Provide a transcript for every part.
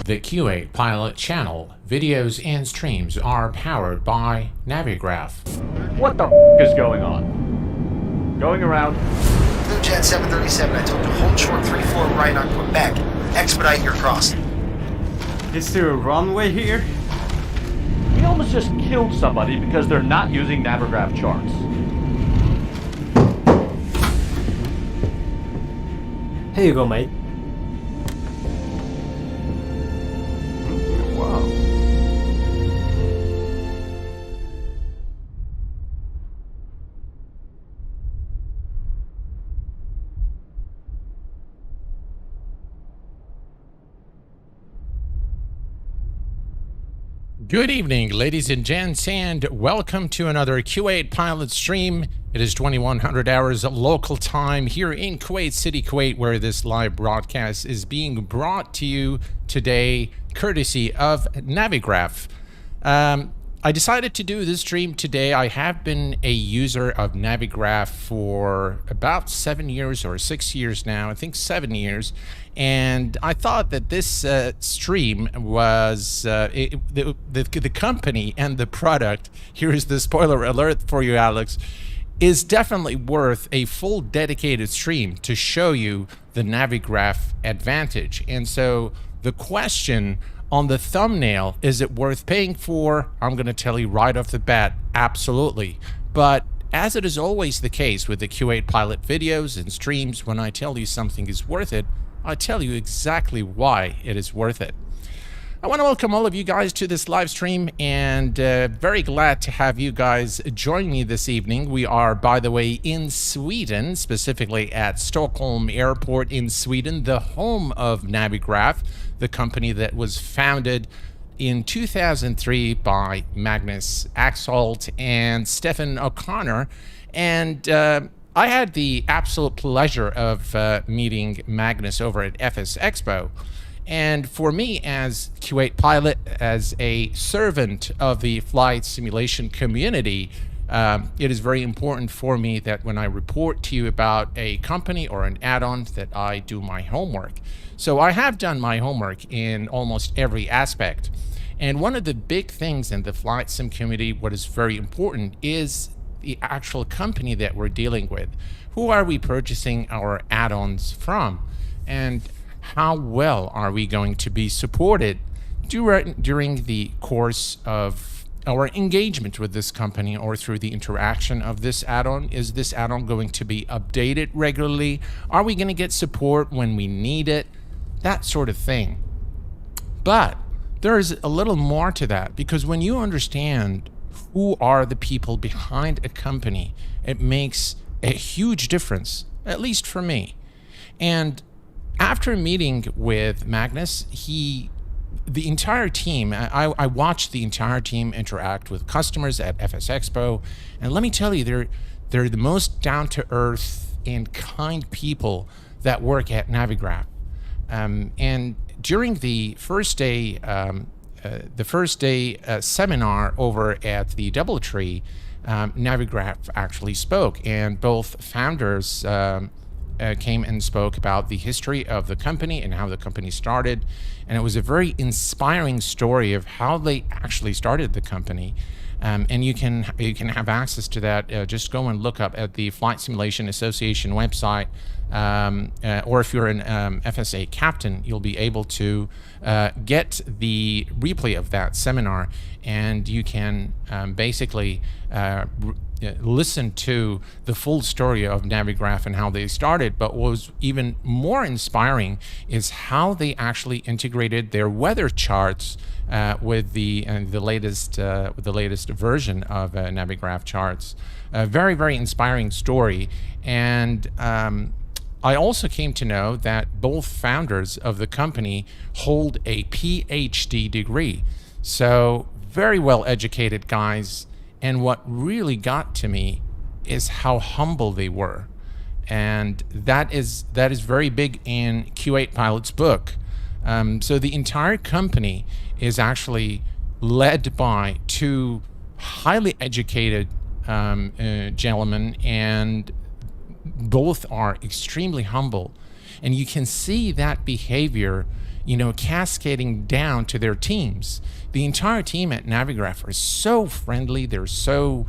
The Q8 Pilot channel, videos and streams are powered by Navigraph. What the is going on? Going around. Blue Jet 737, I told you hold short 3-4 right on Quebec. Expedite your crossing. Is there a runway here? We almost just killed somebody because they're not using Navigraph Charts. Here you go, mate. Wow. Good evening, ladies and gents, and welcome to another Q8 Pilot stream. It is 2100 hours local time here in Kuwait City, Kuwait, where this live broadcast is being brought to you today, courtesy of Navigraph. I decided to do this stream today. I have been a user of Navigraph for about 7 years or 6 years now, I think 7 years. And I thought that this stream was the company and the product, here is the spoiler alert for you, Alex, is definitely worth a full dedicated stream to show you the Navigraph advantage. And so the question on the thumbnail, is it worth paying for? I'm going to tell you right off the bat, absolutely. But as it is always the case with the Q8 Pilot videos and streams, when I tell you something is worth it, I tell you exactly why it is worth it. I want to welcome all of you guys to this live stream, and very glad to have you guys join me this evening. We are, by the way, in Sweden, specifically at Stockholm Airport in Sweden, the home of Navigraph, the company that was founded in 2003 by Magnus Axholt and Stefan O'Connor. And I had the absolute pleasure of meeting Magnus over at FS Expo. And for me, as Q8 Pilot, as a servant of the flight simulation community, it is very important for me that when I report to you about a company or an add-on, that I do my homework. So I have done my homework in almost every aspect. And one of the big things in the flight sim community, what is very important, is the actual company that we're dealing with. Who are we purchasing our add-ons from? And how well are we going to be supported during the course of our engagement with this company or through the interaction of this add-on? Is this add-on going to be updated regularly? Are we going to get support when we need it? That sort of thing. But there is a little more to that, because when you understand who are the people behind a company, it makes a huge difference, at least for me. And after meeting with Magnus, the entire team, I watched the entire team interact with customers at FS Expo, and let me tell you, they're the most down-to-earth and kind people that work at Navigraph. And during the first day seminar over at the DoubleTree, Navigraph actually spoke, and both founders came and spoke about the history of the company and how the company started. And it was a very inspiring story of how they actually started the company. And you can have access to that. Just go and look up at the Flight Simulation Association website, or if you're an FSA captain, you'll be able to get the replay of that seminar, and you can basically listen to the full story of Navigraph and how they started. But what was even more inspiring is how they actually integrated their weather charts with the latest version of Navigraph Charts. A very, very inspiring story. And I also came to know that both founders of the company hold a PhD degree. So very well educated guys. And what really got to me is how humble they were. And that is very big in Q8 Pilot's book. So the entire company is actually led by two highly educated gentlemen, and both are extremely humble. And you can see that behavior cascading down to their teams. The entire team at Navigraph are so friendly. They're so,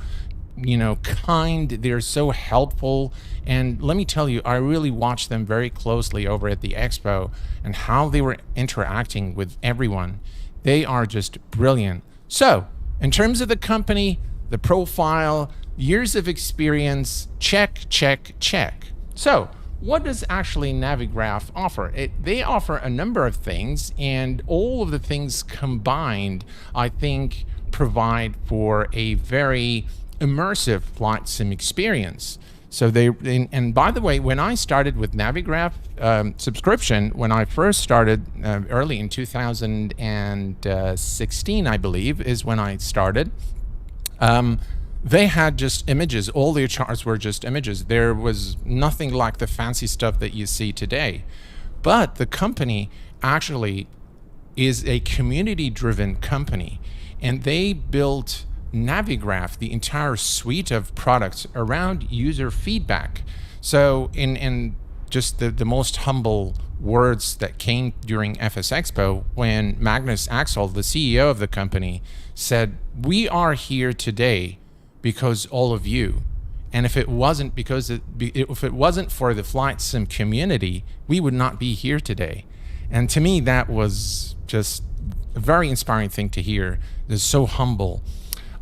kind. They're so helpful. And let me tell you, I really watched them very closely over at the expo and how they were interacting with everyone. They are just brilliant. So, in terms of the company, the profile, years of experience, check, check, check. So, what does actually Navigraph offer? They offer a number of things, and all of the things combined, I think, provide for a very immersive flight sim experience. So and by the way, when I started with Navigraph subscription, when I first started early in 2016, I believe, is when I started. They had just images. All their charts were just images. There was nothing like the fancy stuff that you see today. But the company actually is a community-driven company, and they built Navigraph, the entire suite of products, around user feedback. So in just the most humble words that came during FS Expo, when Magnus Axel, the CEO of the company, said, "We are here today because all of you. And if it wasn't if it wasn't for the flight sim community, we would not be here today." And to me, that was just a very inspiring thing to hear. It's so humble.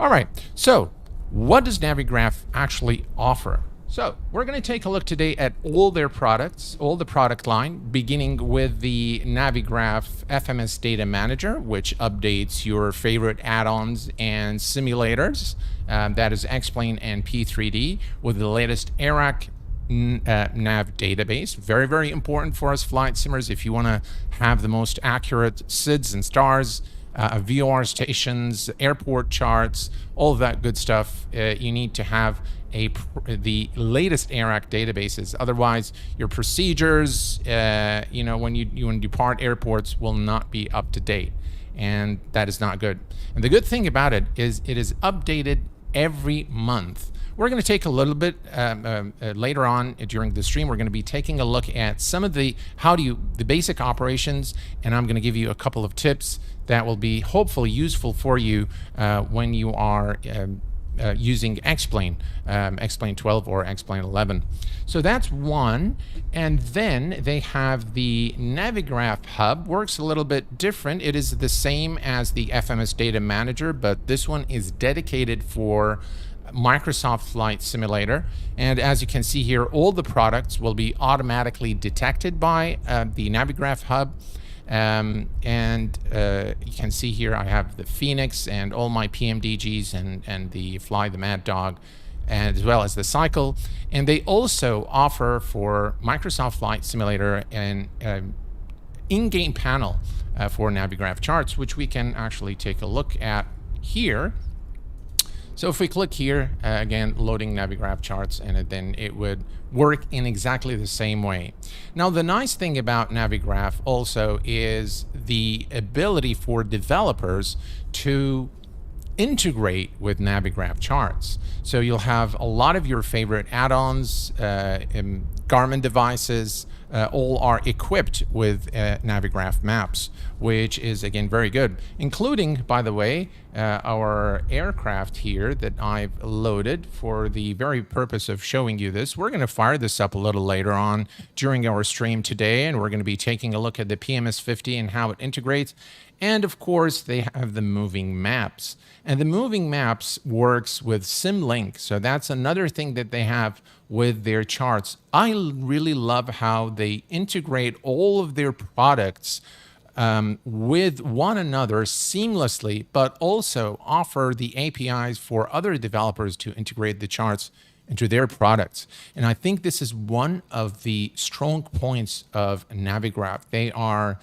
All right, so what does Navigraph actually offer? So we're going to take a look today at all their products, all the product line, beginning with the Navigraph FMS Data Manager, which updates your favorite add-ons and simulators. That is X-Plane and P3D with the latest ARAC nav database. Very, very important for us flight simmers if you want to have the most accurate SIDS and stars, VOR stations, airport charts, all of that good stuff. You need to have the latest ARAC databases. Otherwise, your procedures, when you depart airports, will not be up to date, and that is not good. And the good thing about it is updated every month. We're going to take a little bit later on during the stream. We're going to be taking a look at some of the basic operations, and I'm going to give you a couple of tips that will be hopefully useful for you when you are using X-Plane, X-Plane 12 or X-Plane 11. So that's one. And then they have the Navigraph Hub. Works a little bit different. It is the same as the FMS Data Manager, but this one is dedicated for Microsoft Flight Simulator. And as you can see here, all the products will be automatically detected by the Navigraph Hub. You can see here I have the Phoenix and all my PMDGs and the Fly the Mad Dog, and as well as the Cycle. And they also offer for Microsoft Flight Simulator an in-game panel for Navigraph Charts, which we can actually take a look at here. So if we click here, again, loading Navigraph Charts, and then it would work in exactly the same way. Now, the nice thing about Navigraph also is the ability for developers to integrate with Navigraph Charts. So you'll have a lot of your favorite add-ons, Garmin devices, all are equipped with Navigraph maps, which is again very good, including, by the way, our aircraft here that I've loaded for the very purpose of showing you this. We're going to fire this up a little later on during our stream today, and we're going to be taking a look at the PMS-50 and how it integrates. And of course, they have the moving maps. And the moving maps works with SimLink. So that's another thing that they have with their charts. I really love how they integrate all of their products with one another seamlessly, but also offer the APIs for other developers to integrate the charts into their products. And I think this is one of the strong points of Navigraph. They are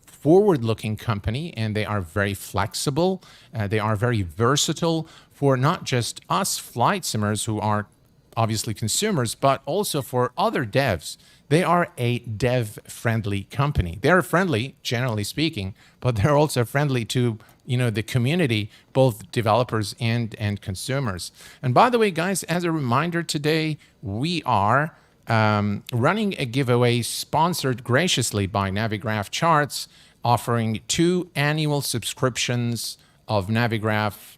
forward-looking company, and they are very flexible. They are very versatile for not just us flight simmers who are obviously consumers, but also for other devs. They are a dev-friendly company. They're friendly, generally speaking, but they're also friendly to the community, both developers and consumers. And by the way, guys, as a reminder today, we are running a giveaway sponsored graciously by Navigraph Charts, offering 2 annual subscriptions of Navigraph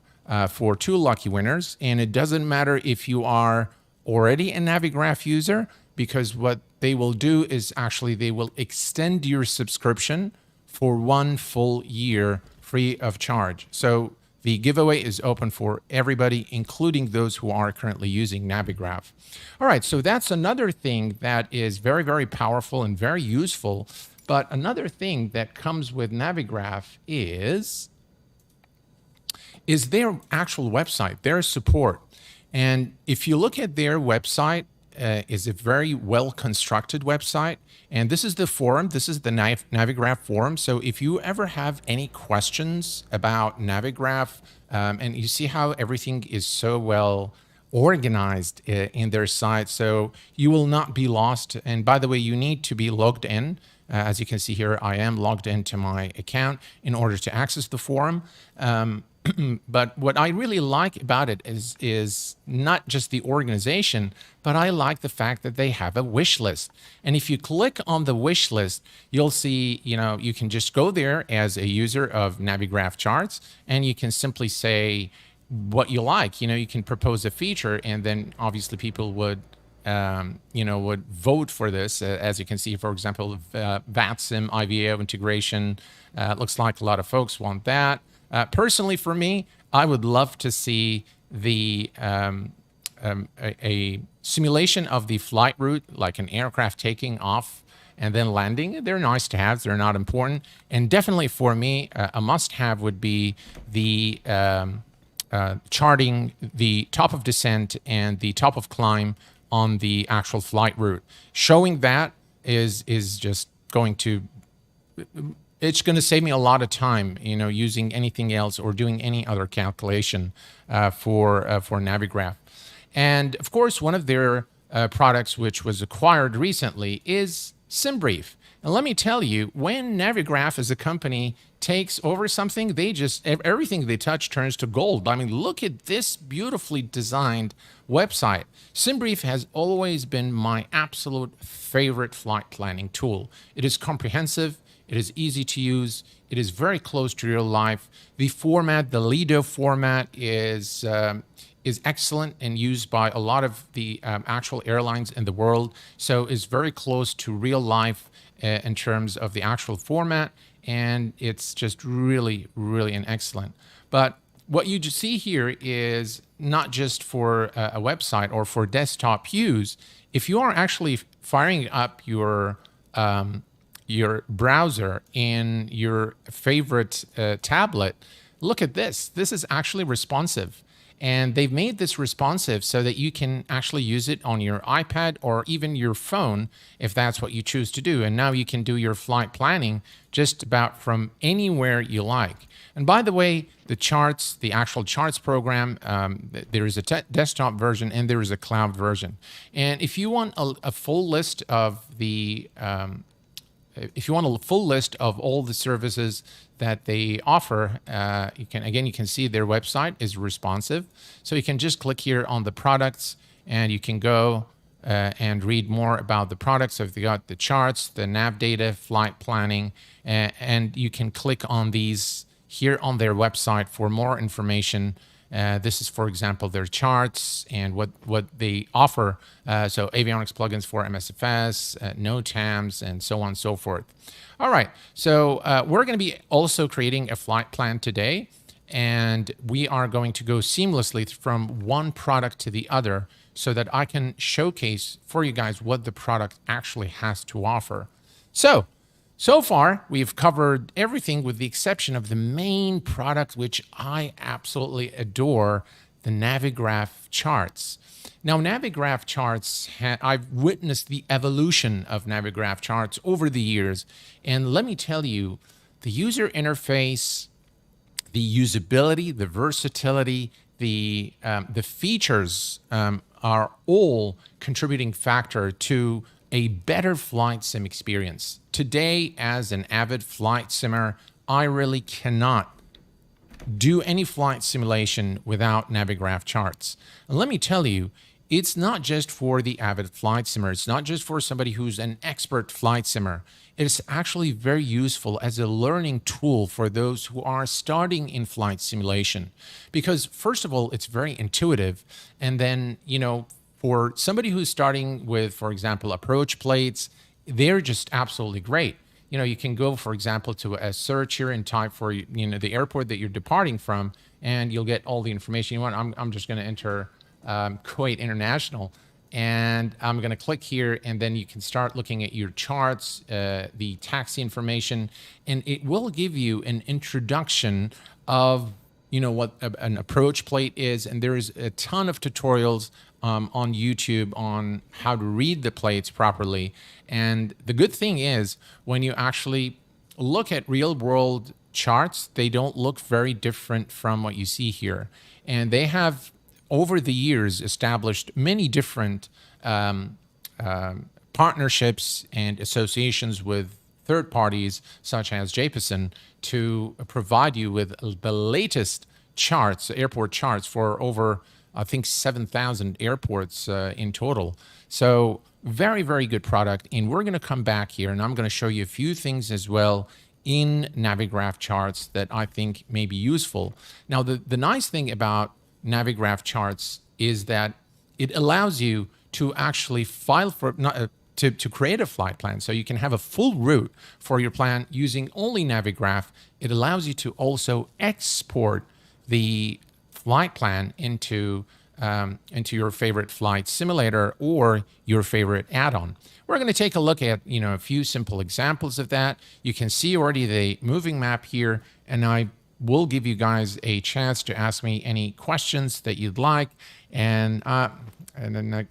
for 2 lucky winners. And it doesn't matter if you are already a Navigraph user, because what they will do is actually they will extend your subscription for 1 full year free of charge. So the giveaway is open for everybody, including those who are currently using Navigraph. All right, so that's another thing that is very, very powerful and very useful. But another thing that comes with Navigraph is their actual website, their support. And if you look at their website, is a very well-constructed website. And this is the forum. This is the Navigraph forum. So if you ever have any questions about Navigraph, and you see how everything is so well organized in their site, so you will not be lost. And by the way, you need to be logged in. As you can see here, I am logged into my account in order to access the forum. But what I really like about it is not just the organization, but I like the fact that they have a wish list. And if you click on the wish list, you'll see, you can just go there as a user of Navigraph Charts, and you can simply say what you like. You can propose a feature, and then obviously people would would vote for this. As you can see, for example, VATSIM IVAO integration. Looks like a lot of folks want that. Personally, for me, I would love to see the a simulation of the flight route, like an aircraft taking off and then landing. They're nice to have. They're not important. And definitely for me, a must-have would be the charting the top of descent and the top of climb on the actual flight route. Showing that is just going to... It's going to save me a lot of time, using anything else or doing any other calculation for Navigraph. And of course, one of their products, which was acquired recently, is SimBrief. And let me tell you, when Navigraph as a company takes over something, everything they touch turns to gold. I mean, look at this beautifully designed website. SimBrief has always been my absolute favorite flight planning tool. It is comprehensive. It is easy to use. It is very close to real life. The format, the Lido format, is excellent and used by a lot of the actual airlines in the world. So it's very close to real life in terms of the actual format, and it's just really, really excellent. But what you just see here is not just for a website or for desktop use. If you are actually firing up your browser in your favorite tablet, look at this. This is actually responsive. And they've made this responsive so that you can actually use it on your iPad or even your phone if that's what you choose to do. And now you can do your flight planning just about from anywhere you like. And by the way, the charts, the actual charts program, there is a desktop version and there is a cloud version. And if you want a full list of the if you want a full list of all the services that they offer, you can see their website is responsive. So you can just click here on the products and you can go and read more about the products. So if they got the charts, the nav data, flight planning, and you can click on these here on their website for more information. This is, for example, their charts and what they offer. So avionics plugins for MSFS, NOTAMs, and so on and so forth. All right, so we're going to be also creating a flight plan today, and we are going to go seamlessly from one product to the other so that I can showcase for you guys what the product actually has to offer. So far, we've covered everything with the exception of the main product, which I absolutely adore, the Navigraph Charts. Now, Navigraph Charts, I've witnessed the evolution of Navigraph Charts over the years. And let me tell you, the user interface, the usability, the versatility, the features are all contributing factor to a better flight sim experience. Today, as an avid flight simmer, I really cannot do any flight simulation without Navigraph Charts. And let me tell you, it's not just for the avid flight simmer. It's not just for somebody who's an expert flight simmer. It's actually very useful as a learning tool for those who are starting in flight simulation. Because first of all, it's very intuitive. And then, for somebody who's starting with, for example, approach plates, they're just absolutely great. You can go, for example, to a search here and type for, the airport that you're departing from, and you'll get all the information you want. I'm just going to enter Kuwait International, and I'm going to click here, and then you can start looking at your charts, the taxi information, and it will give you an introduction of what an approach plate is. And there's a ton of tutorials on YouTube on how to read the plates properly. And the good thing is, when you actually look at real world charts, they don't look very different from what you see here. And they have, over the years, established many different partnerships and associations with third parties, such as Japason, to provide you with the latest charts, airport charts, for over, I think, 7,000 airports in total. So very, very good product. And we're going to come back here, and I'm going to show you a few things as well in Navigraph Charts that I think may be useful. Now, the nice thing about Navigraph Charts is that it allows you to actually file for to create a flight plan. So you can have a full route for your plan using only Navigraph. It allows you to also export the flight plan into your favorite flight simulator or your favorite add-on. We're going to take a look at a few simple examples of that. You can see already the moving map here, and I will give you guys a chance to ask me any questions that you'd like. And then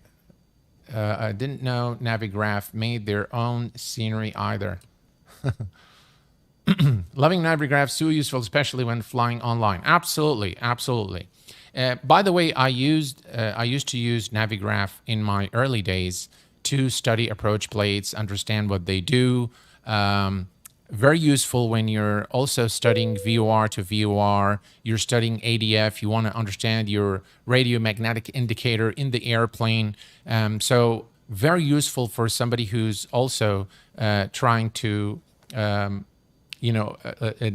I didn't know Navigraph made their own scenery either. Loving Navigraph, so useful, especially when flying online. Absolutely, absolutely. By the way, I used to use Navigraph in my early days to study approach plates, understand what they do. Very useful when you're also studying VOR to VOR, you're studying ADF, you want to understand your radio magnetic indicator in the airplane. So very useful for somebody who's also trying to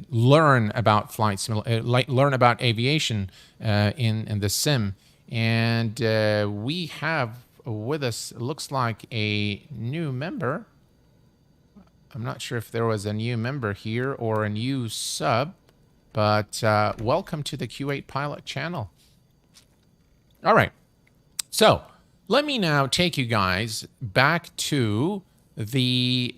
learn about learn about aviation in the sim. And we have with us, looks like a new member. I'm not sure if there was a new member here or a new sub, but welcome to the Q8 Pilot channel. All right, so let me now take you guys back to the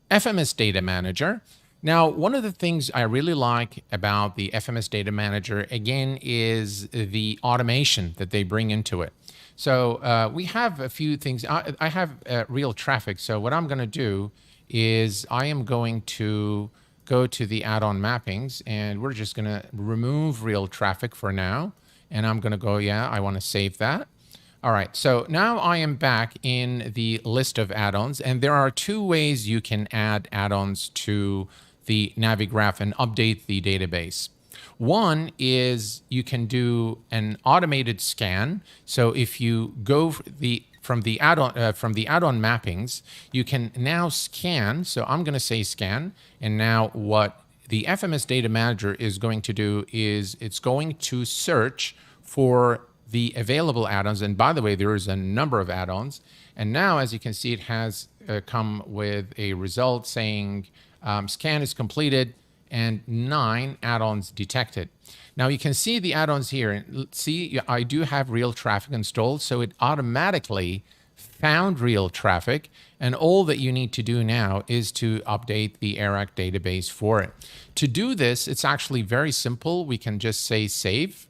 FMS Data Manager. Now, one of the things I really like about the FMS Data Manager, again, is the automation that they bring into it. So we have a few things. I have real traffic. So what I'm going to do is I am going to go to the add-on mappings, and we're just going to remove real traffic for now. And I'm going to go, yeah, I want to save that. All right, so now I am back in the list of add-ons, and there are two ways you can add add-ons to the Navigraph and update the database. One is you can do an automated scan. So if you go from the add-on mappings, you can now scan. So I'm going to say scan, and now what the FMS Data Manager is going to do is it's going to search for the available add-ons. And by the way, there is a number of add-ons. And now, as you can see, it has come with a result saying scan is completed and 9 add-ons detected. Now you can see the add-ons here. See, I do have real traffic installed, so it automatically found real traffic. And all that you need to do now is to update the AIRAC database for it. To do this, it's actually very simple. We can just say save.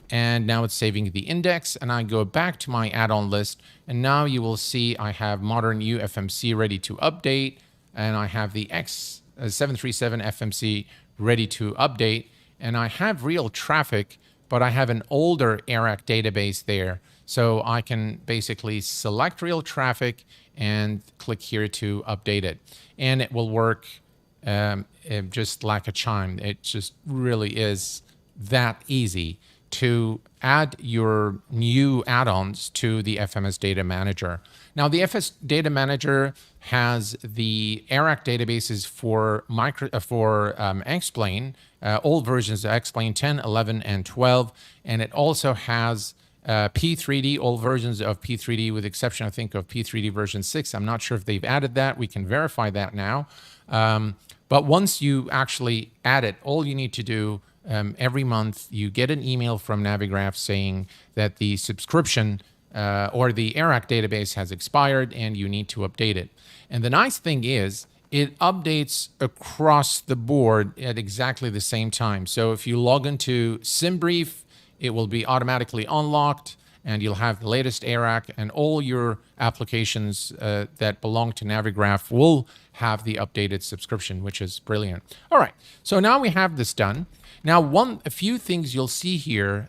And now it's saving the index, and I go back to my add-on list, and now you will see I have modern UFMC ready to update, and I have the X737 FMC ready to update, and I have real traffic, but I have an older AIRAC database there. So I can basically select real traffic and click here to update it. And it will work just like a chime. It just really is that easy to add your new add-ons to the FMS Data Manager. Now, the FS Data Manager has the ARAC databases for Explain, old versions of Explain 10, 11, and 12, and it also has P3D, old versions of P3D, with exception, I think, of P3D version 6. I'm not sure if they've added that. We can verify that now. But once you actually add it, all you need to do every month, you get an email from Navigraph saying that the subscription or the ARAC database has expired and you need to update it. And the nice thing is, it updates across the board at exactly the same time. So if you log into SimBrief, it will be automatically unlocked and you'll have the latest ARAC, and all your applications that belong to Navigraph will have the updated subscription, which is brilliant. All right, so now we have this done. Now, a few things you'll see here,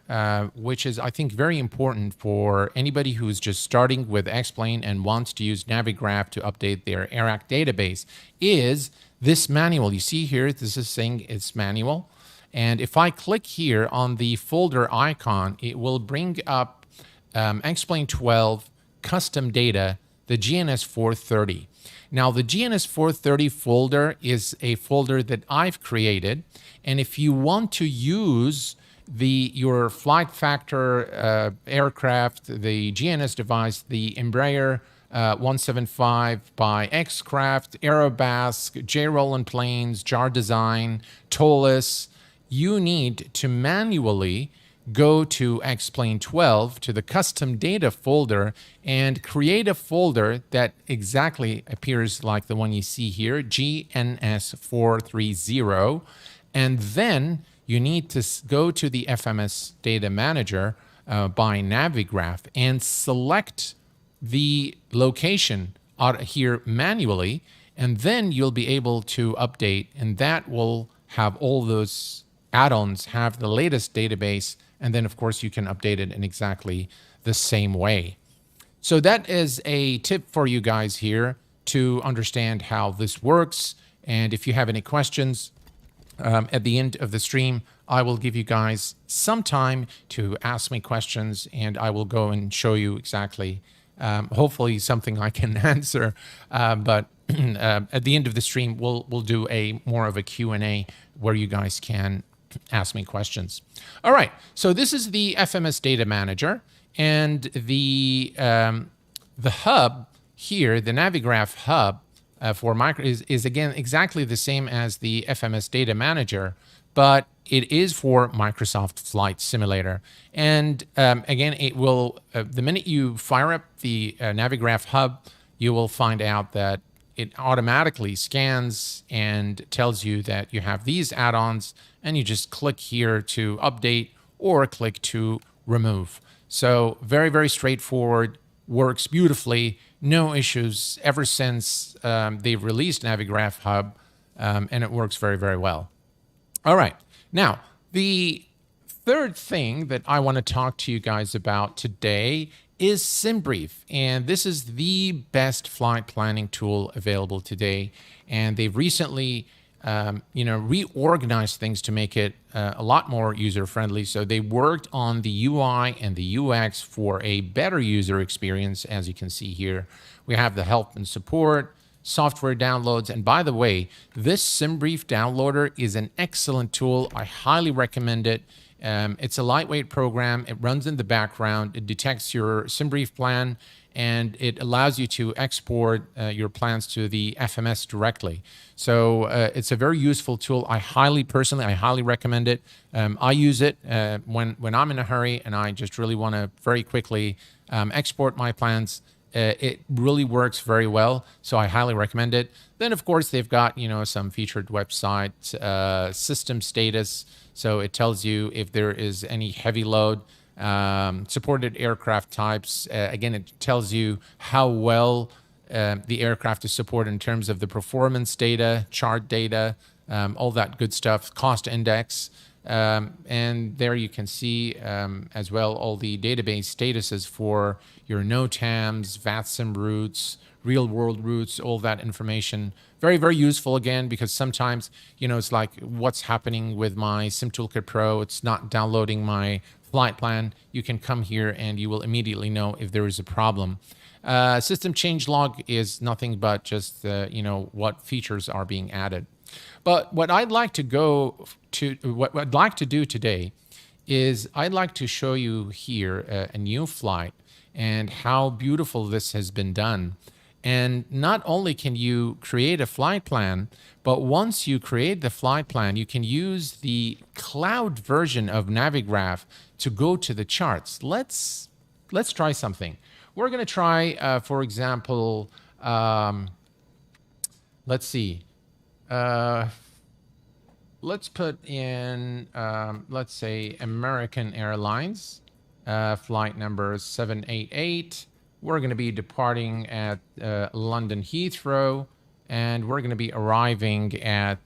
which is, I think, very important for anybody who's just starting with Explain and wants to use Navigraph to update their ARAC database, is this manual. You see here, this is saying it's manual. And if I click here on the folder icon, it will bring up Explain 12 custom data, the GNS 430. Now, the GNS 430 folder is a folder that I've created. And if you want to use your flight factor aircraft, the GNS device, the Embraer 175 by X-Craft, Aerobasque, J. Roland Planes, JAR Design, TOLUS, you need to manually go to Explain 12 to the custom data folder and create a folder that exactly appears like the one you see here, GNS 430. And then you need to go to the FMS Data Manager by Navigraph and select the location out here manually, and then you'll be able to update, and that will have all those add-ons have the latest database, and then of course you can update it in exactly the same way. So that is a tip for you guys here to understand how this works. And if you have any questions at the end of the stream, I will give you guys some time to ask me questions, and I will go and show you exactly, hopefully something I can answer. But at the end of the stream, we'll do more of a Q&A where you guys can ask me questions. All right, so this is the FMS Data Manager, and the hub here, the Navigraph hub for micro is again exactly the same as the FMS Data Manager, but it is for Microsoft Flight Simulator. And again, it will the minute you fire up the Navigraph hub, you will find out that it automatically scans and tells you that you have these add-ons, and you just click here to update or click to remove. So very, very straightforward, works beautifully, no issues ever since they've released Navigraph Hub, and it works very, very well. All right, now the third thing that I want to talk to you guys about today is SimBrief, and this is the best flight planning tool available today. And they've recently, reorganized things to make it a lot more user-friendly. So they worked on the UI and the UX for a better user experience. As you can see here, we have the help and support, software downloads, and by the way, this SimBrief downloader is an excellent tool. I highly recommend it. It's a lightweight program. It runs in the background. It detects your SimBrief plan, and it allows you to export your plans to the FMS directly. So it's a very useful tool. I highly recommend it. I use it when I'm in a hurry and I just really want to very quickly export my plans. It really works very well, so I highly recommend it. Then, of course, they've got some featured website system status. So it tells you if there is any heavy load, supported aircraft types. Again, it tells you how well the aircraft is supported in terms of the performance data, chart data, all that good stuff, cost index. And there you can see as well all the database statuses for your NOTAMs, VATSIM routes, real world routes, all that information. Very, very useful again, because sometimes, it's like what's happening with my Sim Toolkit Pro. It's not downloading my flight plan. You can come here and you will immediately know if there is a problem. System change log is nothing but just, what features are being added. But what I'd like to what I'd like to do today is I'd like to show you here a new flight and how beautiful this has been done. And not only can you create a flight plan, but once you create the flight plan, you can use the cloud version of Navigraph to go to the charts. Let's try something. We're going to try, for example, let's see. Let's put in, let's say, American Airlines, flight number 788. We're going to be departing at London Heathrow, and we're going to be arriving at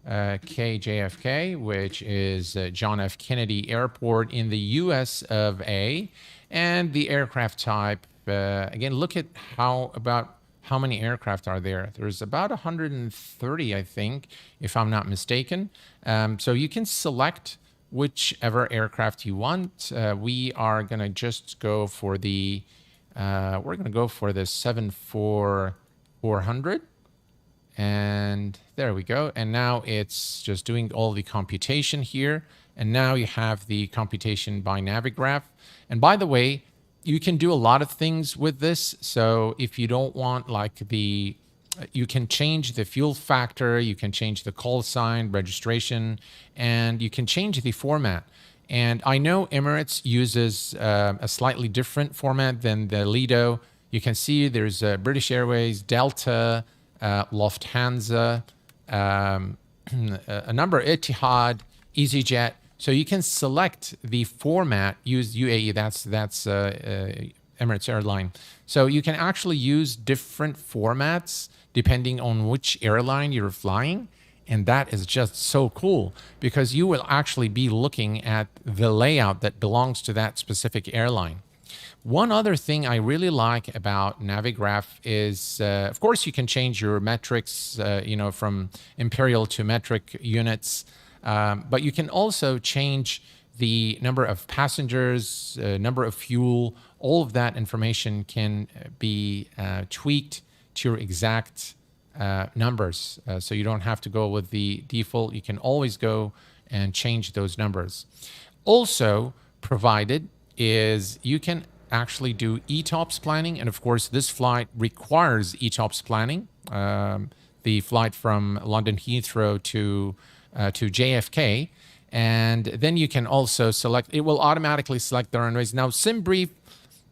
KJFK, which is John F. Kennedy Airport in the US of A. And the aircraft type, again, look at how many aircraft are there. There's about 130, I think, if I'm not mistaken. So you can select whichever aircraft you want. We are going to just go for the, we're going to go for the 747-400. And there we go. And now it's just doing all the computation here. And now you have the computation by Navigraph. And by the way, you can do a lot of things with this. So if you don't want you can change the fuel factor, you can change the call sign, registration, and you can change the format. And I know Emirates uses a slightly different format than the Lido. You can see there's British Airways, Delta, Lufthansa, a number, Etihad, EasyJet. So you can select the format, use UAE, that's Emirates Airline. So you can actually use different formats depending on which airline you're flying. And that is just so cool, because you will actually be looking at the layout that belongs to that specific airline. One other thing I really like about Navigraph is, of course, you can change your metrics, from imperial to metric units. But you can also change the number of passengers, number of fuel. All of that information can be tweaked to your exact numbers. So you don't have to go with the default. You can always go and change those numbers. Also provided is you can actually do ETOPS planning. And of course, this flight requires ETOPS planning. The flight from London Heathrow to JFK, and then you can also select, it will automatically select the runways. Now, SimBrief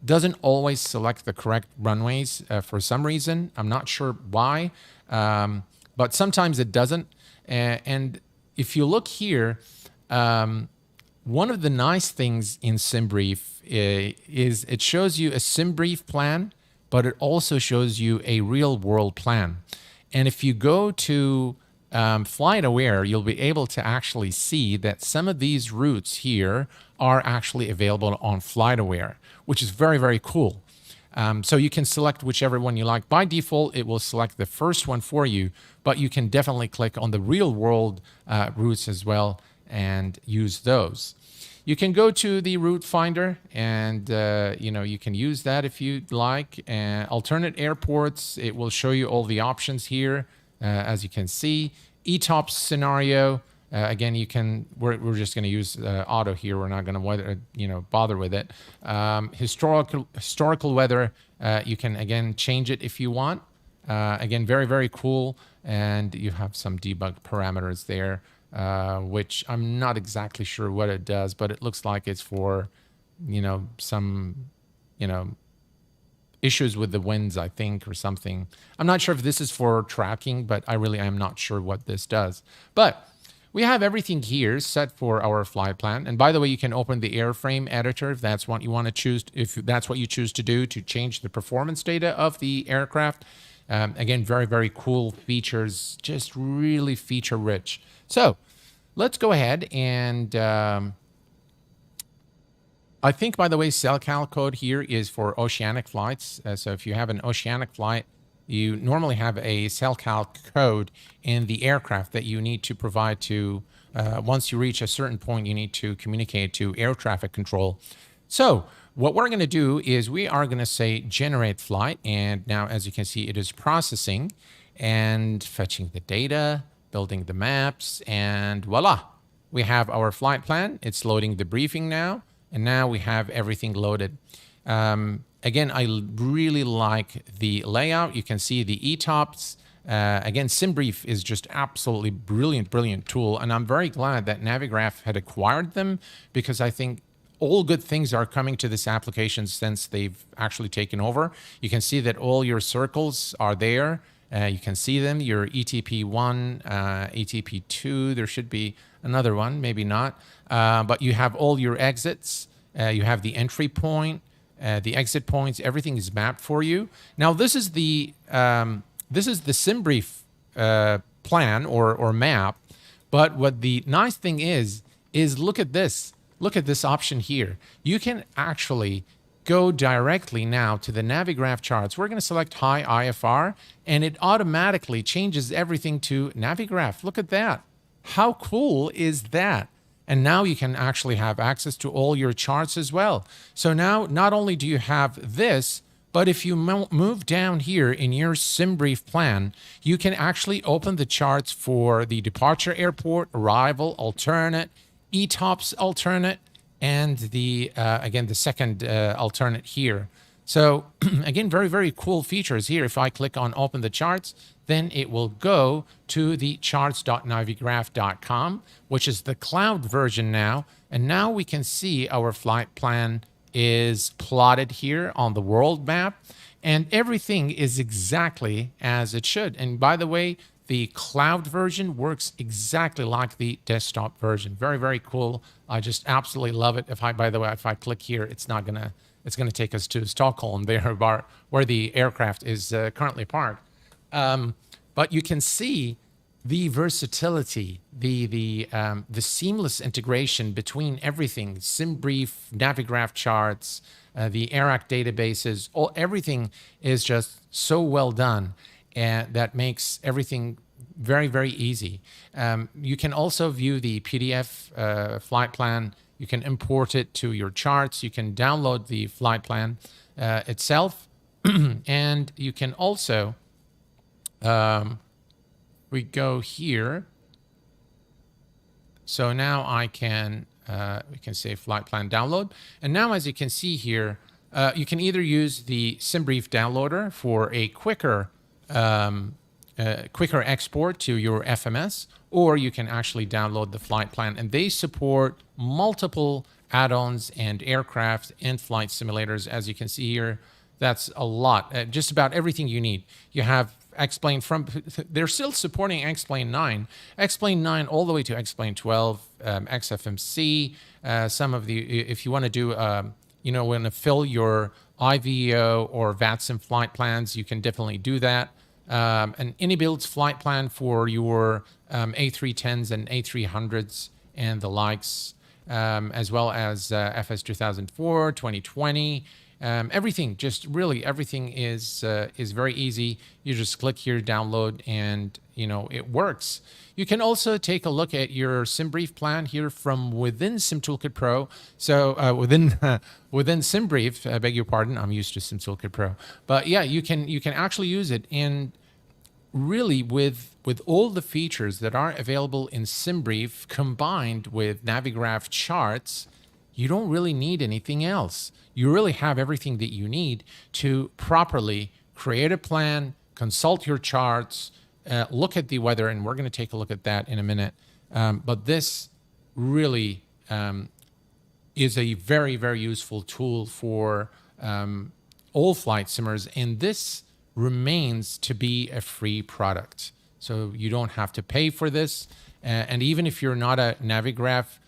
doesn't always select the correct runways for some reason. I'm not sure why, but sometimes it doesn't. And if you look here, one of the nice things in SimBrief is it shows you a SimBrief plan, but it also shows you a real world plan. And if you go to Flight Aware, you'll be able to actually see that some of these routes here are actually available on Flight Aware, which is very, very cool. So you can select whichever one you like. By default, it will select the first one for you, but you can definitely click on the real world routes as well and use those. You can go to the route finder and you can use that if you'd like. Alternate airports, it will show you all the options here. As you can see, ETOPS scenario, again, we're just going to use auto here. We're not going to bother with it. Historical weather, you can again change it if you want. Again, very, very cool. And you have some debug parameters there, which I'm not exactly sure what it does, but it looks like it's for, some, issues with the winds, I think, or something. I'm not sure if this is for tracking, but I really am not sure what this does. But we have everything here set for our flight plan. And by the way, you can open the airframe editor if that's what you want to choose, if that's what you choose to do to change the performance data of the aircraft. Again, very, very cool features, just really feature rich. So let's go ahead and I think, by the way, CellCal code here is for oceanic flights. So if you have an oceanic flight, you normally have a CellCal code in the aircraft that you need to provide to, once you reach a certain point, you need to communicate to air traffic control. So what we're going to do is we are going to say generate flight. And now, as you can see, it is processing and fetching the data, building the maps, and voila, we have our flight plan. It's loading the briefing now. And now we have everything loaded. Again, I really like the layout. You can see the ETOPS. Again, SimBrief is just absolutely brilliant tool. And I'm very glad that Navigraph had acquired them, because I think all good things are coming to this application since they've actually taken over. You can see that all your circles are there. You can see them, your ETP1, ETP2, there should be another one, maybe not. But you have all your exits. You have the entry point, the exit points, everything is mapped for you. Now, this is the SimBrief plan or map. But what the nice thing is look at this. Look at this option here. You can actually go directly now to the Navigraph charts. We're going to select high IFR, and it automatically changes everything to Navigraph. Look at that. How cool is that? And now you can actually have access to all your charts as well. So now not only do you have this, but if you move down here in your SimBrief plan, you can actually open the charts for the departure airport, arrival, alternate, ETOPS alternate, and the again, the second alternate here. So again, very cool features here. If I click on open the charts, then it will go to the charts.navigraph.com, which is the cloud version now. And now we can see our flight plan is plotted here on the world map, and everything is exactly as it should. And by the way, the cloud version works exactly like the desktop version. Very cool. I just absolutely love it. By the way, if I click here, it's gonna take us to Stockholm, there where the aircraft is currently parked. But you can see the versatility, the seamless integration between everything: SimBrief, Navigraph charts, the AIRAC databases. Everything is just so well done, and that makes everything very easy. You can also view the PDF flight plan. You can import it to your charts. You can download the flight plan itself, and you can also we go here. So now we can say flight plan download. And now, as you can see here, you can either use the SimBrief downloader for a quicker export to your FMS, or you can actually download the flight plan. And they support multiple add-ons and aircraft and flight simulators. As you can see here, that's a lot. Just about everything you need. You have X-Plane they're still supporting X-Plane 9. X-Plane 9 all the way to X-Plane 12, XFMC. Some of if you want to do, want to fill your IVEO or VATSIM flight plans, you can definitely do that. An AnyBuilds flight plan for your A310s and A300s and the likes, as well as FS 2004, 2020. Everything, just really everything is very easy. You just click here, download, and it works. You can also take a look at your SimBrief plan here from within SimToolkit Pro. So within SimBrief, I beg your pardon, I'm used to SimToolkit Pro, but yeah, you can actually use it. And really, with all the features that are available in SimBrief combined with Navigraph Charts, you don't really need anything else. You really have everything that you need to properly create a plan, consult your charts, look at the weather, and we're going to take a look at that in a minute. But this really is a very useful tool for all flight simmers, and this remains to be a free product. So you don't have to pay for this, and even if you're not a Navigraph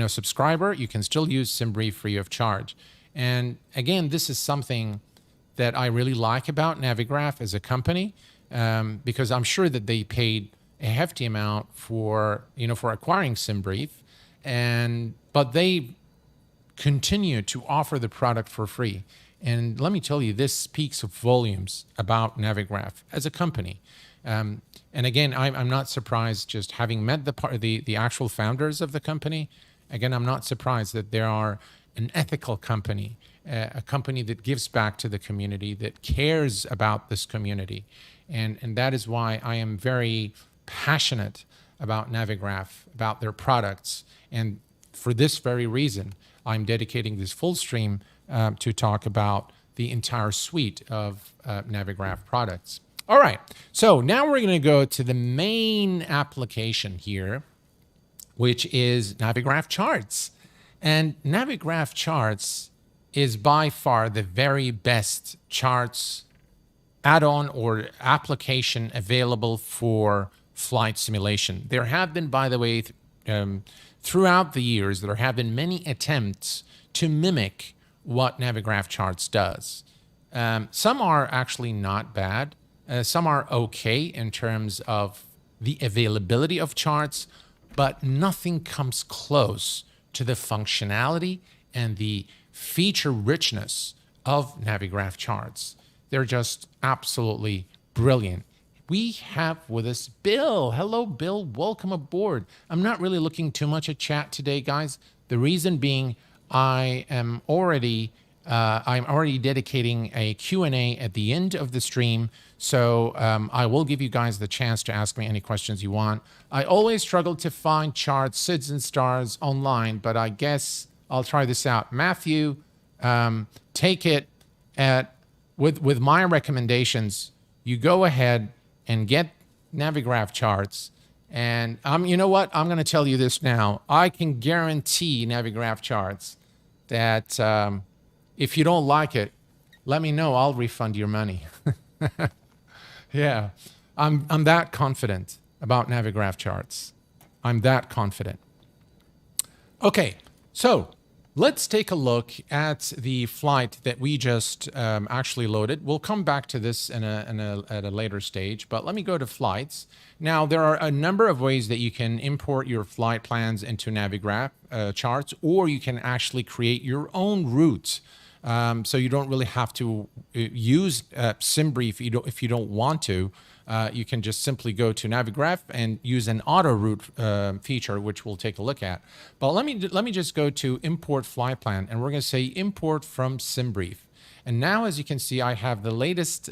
subscriber, you can still use SimBrief free of charge. And again, this is something that I really like about Navigraph as a company, because I'm sure that they paid a hefty amount for acquiring SimBrief, but they continue to offer the product for free. And let me tell you, this speaks volumes about Navigraph as a company. And again, I'm not surprised, just having met the actual founders of the company. Again, I'm not surprised that they are an ethical company, a company that gives back to the community, that cares about this community. And that is why I am very passionate about Navigraph, about their products. And for this very reason, I'm dedicating this full stream to talk about the entire suite of Navigraph products. All right, so now we're going to go to the main application here, which is Navigraph Charts. And Navigraph Charts is by far the very best charts add-on or application available for flight simulation. There have been, by the way, throughout the years, there have been many attempts to mimic what Navigraph Charts does. Some are actually not bad. Some are okay in terms of the availability of charts, but nothing comes close to the functionality and the feature richness of Navigraph Charts. They're just absolutely brilliant. We have with us Bill. Hello, Bill. Welcome aboard. I'm not really looking too much at chat today, guys. The reason being I'm already dedicating a Q&A at the end of the stream, so I will give you guys the chance to ask me any questions you want. I always struggle to find charts, SIDS and stars online, but I guess I'll try this out. Matthew, take it with my recommendations. You go ahead and get Navigraph Charts. And you know what? I'm going to tell you this now. I can guarantee Navigraph Charts that if you don't like it, let me know. I'll refund your money. Yeah, I'm that confident about Navigraph Charts. I'm that confident. Okay, so let's take a look at the flight that we just actually loaded. We'll come back to this at a later stage, but let me go to flights. Now, there are a number of ways that you can import your flight plans into Navigraph Charts, or you can actually create your own routes. So you don't really have to use SimBrief if you don't want to. You can just simply go to Navigraph and use an auto route feature, which we'll take a look at. But let me just go to import flight plan, and we're going to say import from SimBrief. And now, as you can see, I have the latest.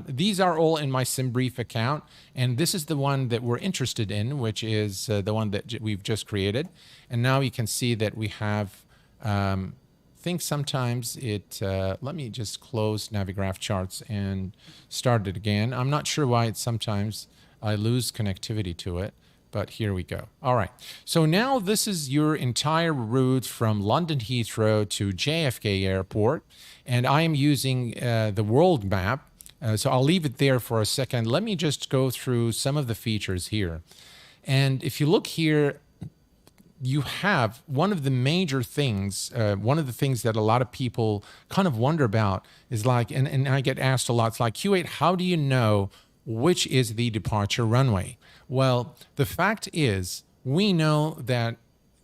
These are all in my SimBrief account, and this is the one that we're interested in, which is the one that we've just created. And now you can see that we have. I think sometimes let me just close Navigraph Charts and start it again. I'm not sure why sometimes I lose connectivity to it, but here we go. All right, so now this is your entire route from London Heathrow to JFK Airport, and I am using the world map, so I'll leave it there for a second. Let me just go through some of the features here. And if you look here, you have one of the major things, one of the things that a lot of people kind of wonder about is like, and I get asked a lot, it's like, Q8, how do you know which is the departure runway? Well, the fact is, we know that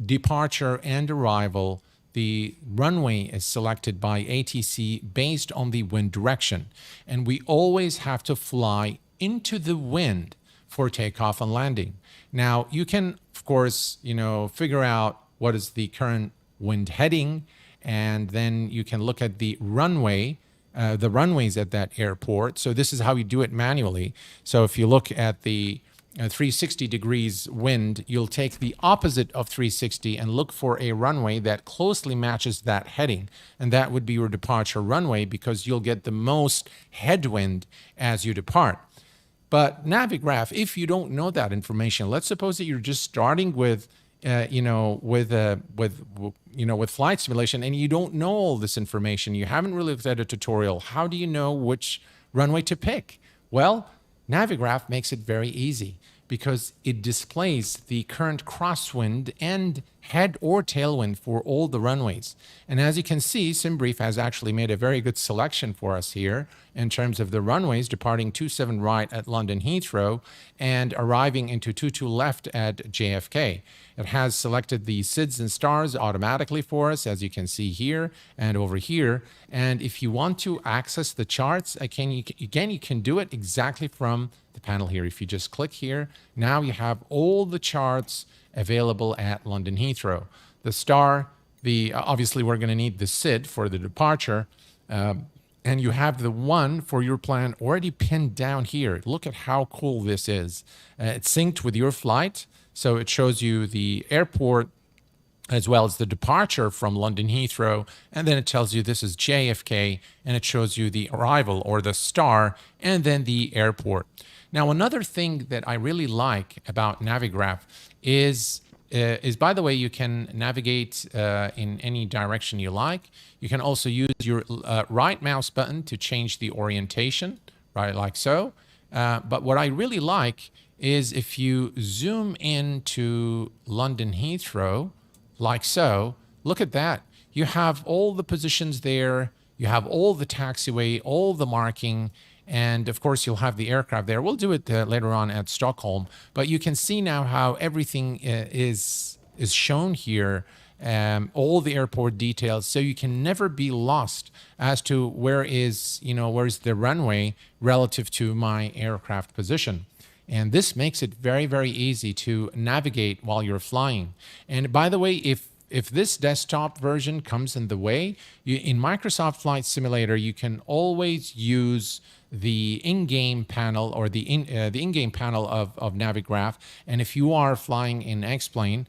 departure and arrival, the runway is selected by ATC based on the wind direction. And we always have to fly into the wind for takeoff and landing. Now, you can, of course, figure out what is the current wind heading, and then you can look at the runway, the runways at that airport. So this is how you do it manually. So if you look at the 360 degrees wind, you'll take the opposite of 360 and look for a runway that closely matches that heading. And that would be your departure runway, because you'll get the most headwind as you depart. But Navigraph, if you don't know that information, let's suppose that you're just starting with, with flight simulation, and you don't know all this information. You haven't really looked at a tutorial. How do you know which runway to pick? Well, Navigraph makes it very easy, because it displays the current crosswind and head or tailwind for all the runways. And as you can see, SimBrief has actually made a very good selection for us here in terms of the runways, departing 27 right at London Heathrow and arriving into 22 left at JFK. It has selected the SIDS and stars automatically for us, as you can see here and over here. And if you want to access the charts, again, you can do it exactly from the panel here. If you just click here, now you have all the charts available at London Heathrow. The star, obviously we're going to need the SID for the departure, and you have the one for your plan already pinned down here. Look at how cool this is. It's synced with your flight, so it shows you the airport as well as the departure from London Heathrow, and then it tells you this is JFK, and it shows you the arrival or the star, and then the airport. Now, another thing that I really like about Navigraph is by the way, you can navigate in any direction you like. You can also use your right mouse button to change the orientation, right, like so. But what I really like is if you zoom into London Heathrow, like so, look at that. You have all the positions there. You have all the taxiway, all the marking, and of course, you'll have the aircraft there. We'll do it later on at Stockholm, but you can see now how everything is shown here, all the airport details, so you can never be lost as to where's the runway relative to my aircraft position. And this makes it very, very easy to navigate while you're flying. And by the way, if this desktop version comes in the way, in Microsoft Flight Simulator, you can always use the in-game panel or the in-game panel of Navigraph. And if you are flying in X-Plane,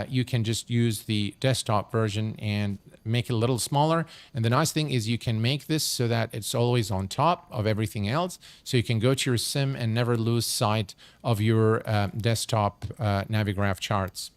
you can just use the desktop version and make it a little smaller. And the nice thing is you can make this so that it's always on top of everything else. So you can go to your sim and never lose sight of your desktop Navigraph charts.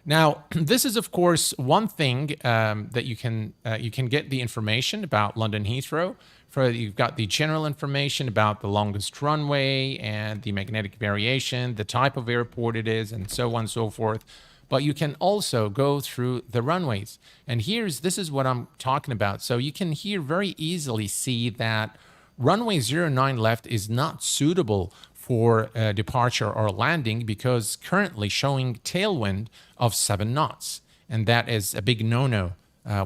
Now, this is, of course, one thing that you can get the information about London Heathrow. You've got the general information about the longest runway and the magnetic variation, the type of airport it is, and so on and so forth. But you can also go through the runways. And this is what I'm talking about. So you can here very easily see that runway 09 left is not suitable for departure or landing because currently showing tailwind of 7 knots. And that is a big no-no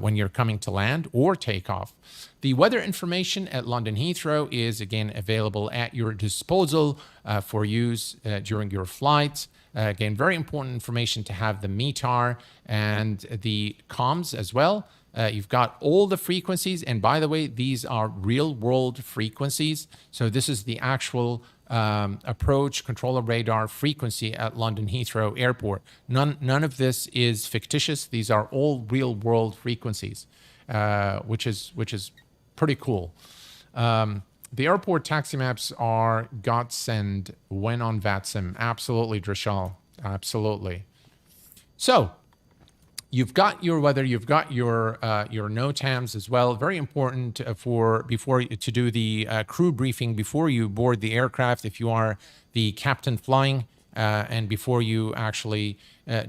when you're coming to land or take off. The weather information at London Heathrow is again available at your disposal for use during your flight. Again, very important information to have the METAR and the comms as well. You've got all the frequencies, and by the way, these are real-world frequencies. So this is the actual approach controller radar frequency at London Heathrow Airport. None of this is fictitious. These are all real-world frequencies, which is pretty cool. The airport taxi maps are godsend when on VATSIM. Absolutely, Drishal. Absolutely. So you've got your weather, you've got your NOTAMs as well. Very important to do the crew briefing before you board the aircraft if you are the captain flying, and before you actually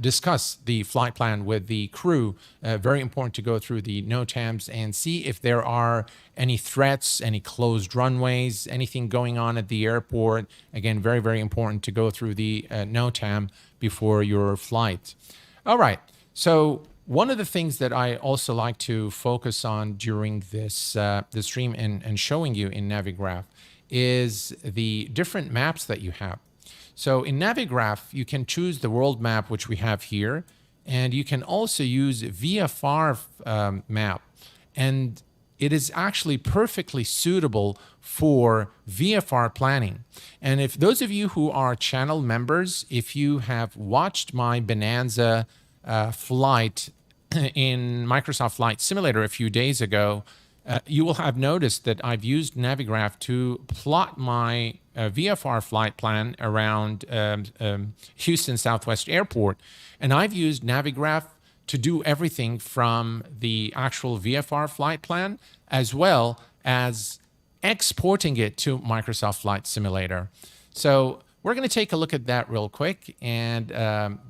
discuss the flight plan with the crew. Very important to go through the NOTAMs and see if there are any threats, any closed runways, anything going on at the airport. Again, very, very important to go through the NOTAM before your flight. All right. So one of the things that I also like to focus on during this stream and showing you in Navigraph is the different maps that you have. So in Navigraph, you can choose the world map, which we have here, and you can also use VFR map. And it is actually perfectly suitable for VFR planning. And if those of you who are channel members, if you have watched my Bonanza flight in Microsoft Flight Simulator a few days ago, you will have noticed that I've used Navigraph to plot my VFR flight plan around Houston Southwest Airport. And I've used Navigraph to do everything from the actual VFR flight plan as well as exporting it to Microsoft Flight Simulator. So we're going to take a look at that real quick. And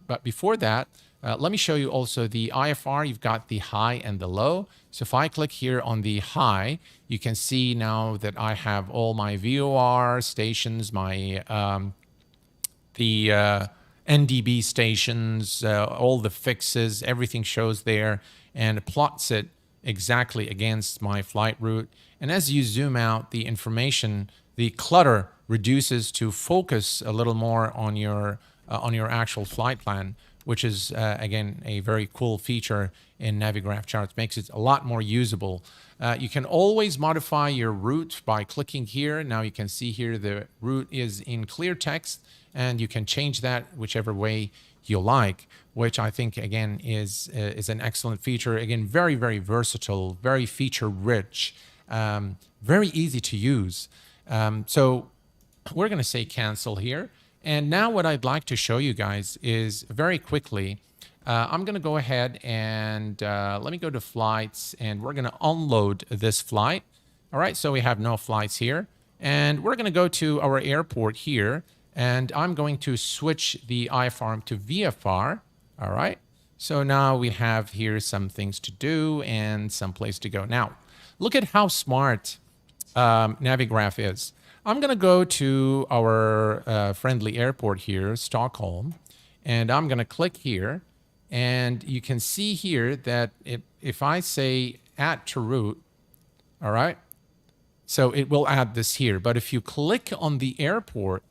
but before that, Let me show you also the IFR. You've got the high and the low. So if I click here on the high, you can see now that I have all my VOR stations, my NDB stations, all the fixes, everything shows there, and it plots it exactly against my flight route. And as you zoom out, the information, the clutter reduces to focus a little more on your actual flight plan, which is, again, a very cool feature in Navigraph Charts. Makes it a lot more usable. You can always modify your route by clicking here. Now you can see here the route is in clear text, and you can change that whichever way you like, which I think, again, is an excellent feature. Again, very, very versatile, very feature-rich, very easy to use. So we're going to say cancel here. And now what I'd like to show you guys is very quickly, I'm going to go ahead and let me go to flights, and we're going to unload this flight. All right, so we have no flights here. And we're going to go to our airport here, and I'm going to switch the IFR to VFR. All right, so now we have here some things to do and some place to go. Now, look at how smart Navigraph is. I'm going to go to our friendly airport here, Stockholm, and I'm going to click here. And you can see here that if I say add to route, all right, so it will add this here. But if you click on the airport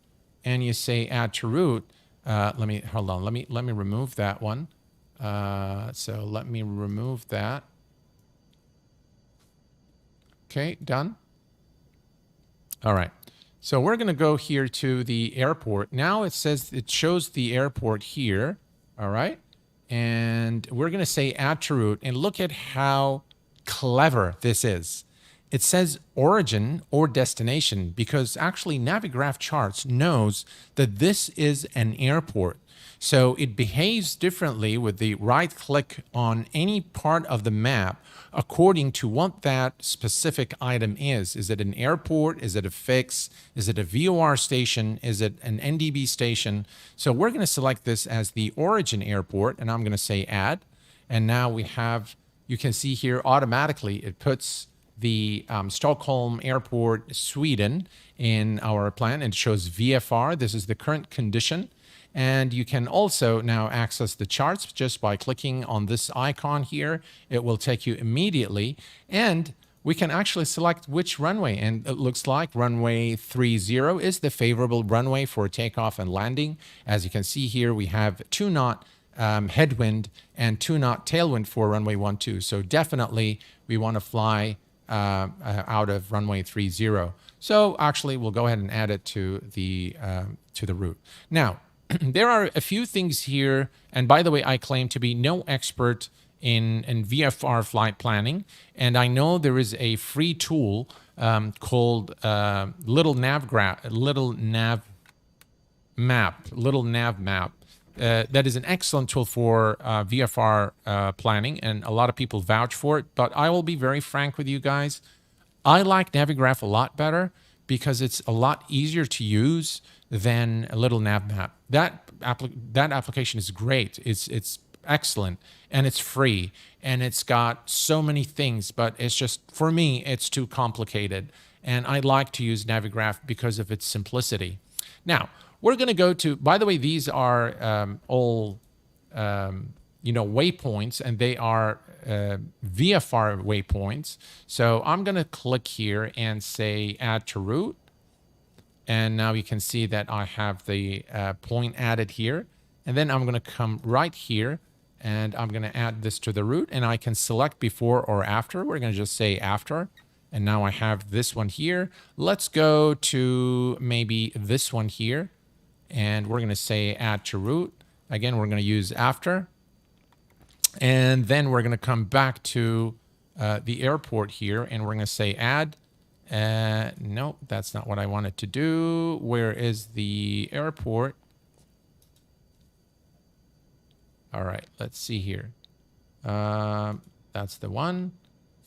and you say add to route, let me remove that one. So let me remove that. Okay, done. All right. So we're going to go here to the airport. Now it shows the airport here. All right. And we're going to say add to route, and look at how clever this is. It says origin or destination because actually Navigraph Charts knows that this is an airport. So it behaves differently with the right click on any part of the map according to what that specific item is. Is it an airport? Is it a fix? Is it a VOR station? Is it an NDB station? So we're going to select this as the origin airport, and I'm going to say add. And now we have, you can see here automatically it puts the Stockholm Airport, Sweden in our plan, and it shows VFR. This is the current condition. And you can also now access the charts just by clicking on this icon here. It will take you immediately. And we can actually select which runway. And it looks like runway 30 is the favorable runway for takeoff and landing. As you can see here, we have 2-knot headwind and 2-knot tailwind for runway 12. So definitely we want to fly out of runway 30. So actually we'll go ahead and add it to the route. Now, there are a few things here, and by the way, I claim to be no expert in VFR flight planning, and I know there is a free tool called Little Nav Map. That is an excellent tool for VFR planning, and a lot of people vouch for it. But I will be very frank with you guys. I like Navigraph a lot better because it's a lot easier to use than a Little Nav Map. That application is great. It's excellent, and it's free, and it's got so many things. But it's just, for me, it's too complicated, and I like to use Navigraph because of its simplicity. Now, we're going to go to, by the way, these are all, waypoints, and they are VFR waypoints. So I'm going to click here and say add to route. And now you can see that I have the point added here. And then I'm going to come right here, and I'm going to add this to the route. And I can select before or after. We're going to just say after. And now I have this one here. Let's go to maybe this one here. And we're going to say add to route. Again, we're going to use after. And then we're going to come back to the airport here, and we're going to say add. No, that's not what I wanted to do. Where is the airport? All right, let's see here. That's the one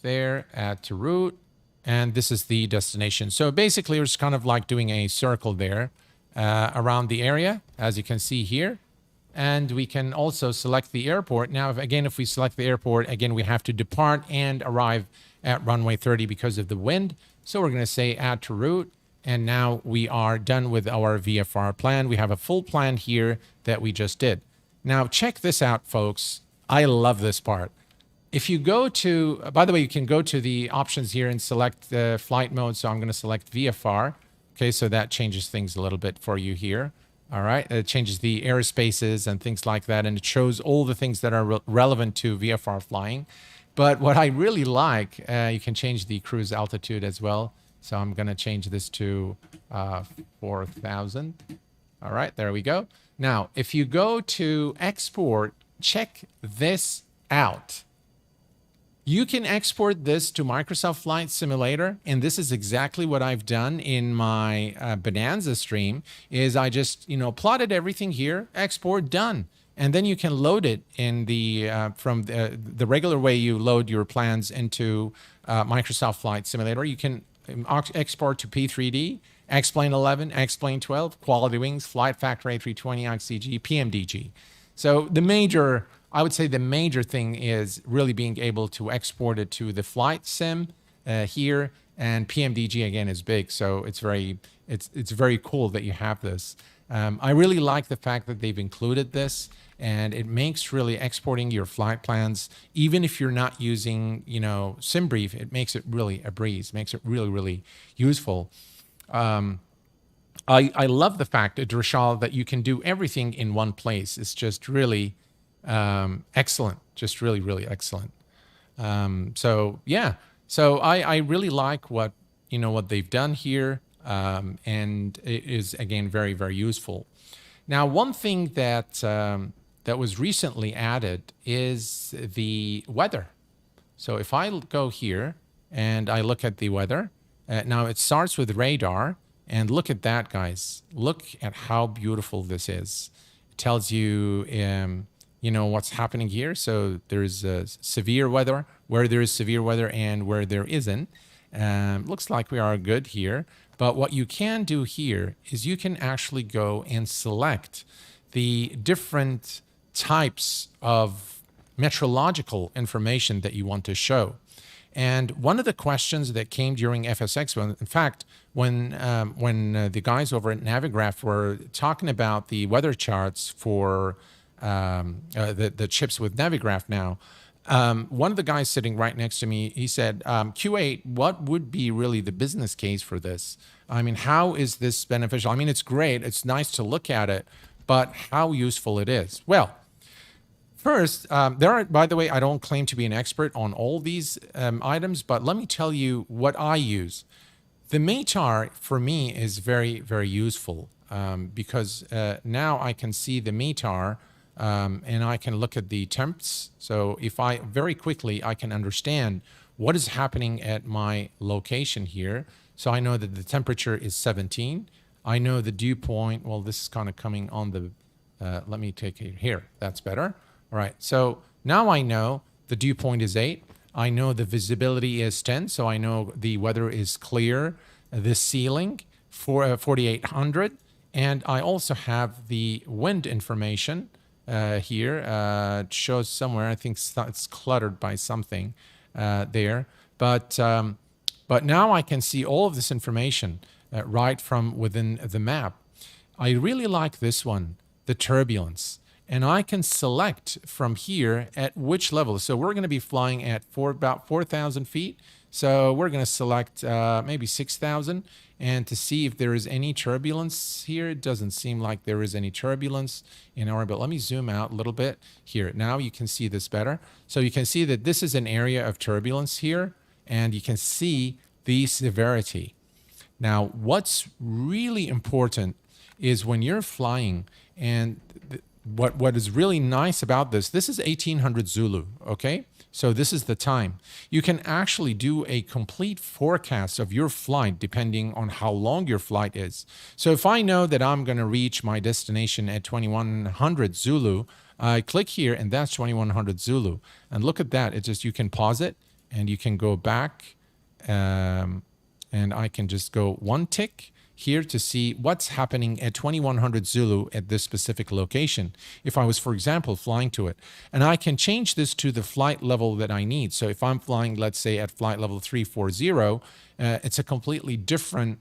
there, add to route. And this is the destination. So basically, it's kind of like doing a circle there around the area, as you can see here. And we can also select the airport. Now, if we select the airport, again, we have to depart and arrive at runway 30 because of the wind. So we're going to say add to route. And now we are done with our VFR plan. We have a full plan here that we just did. Now, check this out, folks. I love this part. If you go to, by the way, you can go to the options here and select the flight mode. So I'm going to select VFR. Okay, so that changes things a little bit for you here. All right, it changes the airspaces and things like that, and it shows all the things that are relevant to VFR flying. But what I really like, you can change the cruise altitude as well. So I'm going to change this to 4,000. All right, there we go. Now, if you go to export, check this out. You can export this to Microsoft Flight Simulator, and this is exactly what I've done in my Bonanza stream, is I just, plotted everything here, export, done. And then you can load it in the from the regular way you load your plans into Microsoft Flight Simulator. You can export to P3D, X-Plane 11, X-Plane 12, Quality Wings, Flight Factor A320, XCG, PMDG. So I would say the major thing is really being able to export it to the flight sim here, and PMDG again is big, so it's very cool that you have this. I really like the fact that they've included this, and it makes really exporting your flight plans, even if you're not using SimBrief, it makes it really a breeze, makes it really, really useful. I love the fact, Drashal, that you can do everything in one place. It's just really excellent, just really, really excellent. So I really like what they've done here, and it is again very, very useful. Now, one thing that was recently added is the weather. So if I go here and I look at the weather, now it starts with radar, and look at that, guys. Look at how beautiful this is. It tells you what's happening here. So there's severe weather, where there is severe weather and where there isn't. Looks like we are good here. But what you can do here is you can actually go and select the different types of meteorological information that you want to show. And one of the questions that came during FSX, in fact, when the guys over at Navigraph were talking about the weather charts for the chips with Navigraph now, one of the guys sitting right next to me, he said, Q8, what would be really the business case for this? I mean, how is this beneficial? I mean, it's great. It's nice to look at it, but how useful it is. Well, first, by the way, I don't claim to be an expert on all these items, but let me tell you what I use. The METAR, for me, is very, very useful because now I can see the METAR and I can look at the temps. So if very quickly, I can understand what is happening at my location here. So I know that the temperature is 17. I know the dew point. Well, this is kind of coming on the, let me take it here. That's better. All right. So now I know the dew point is 8. I know the visibility is 10. So I know the weather is clear. The ceiling for 4,800. And I also have the wind information here. It shows somewhere. I think it's cluttered by something there. But now I can see all of this information right from within the map. I really like this one, the turbulence. And I can select from here at which level. So we're going to be flying at about 4,000 feet. So we're going to select maybe 6,000. And to see if there is any turbulence here, it doesn't seem like there is any turbulence in orbit. Let me zoom out a little bit here. Now you can see this better. So you can see that this is an area of turbulence here, and you can see the severity. Now, what's really important is when you're flying, and what is really nice about this is 1800 Zulu, okay? So this is the time. You can actually do a complete forecast of your flight depending on how long your flight is. So if I know that I'm going to reach my destination at 2100 Zulu, I click here and that's 2100 Zulu. And look at that. It's just, you can pause it and you can go back and I can just go one tick here to see what's happening at 2100 Zulu at this specific location. If I was, for example, flying to it, and I can change this to the flight level that I need. So if I'm flying, let's say at flight level 340, it's a completely different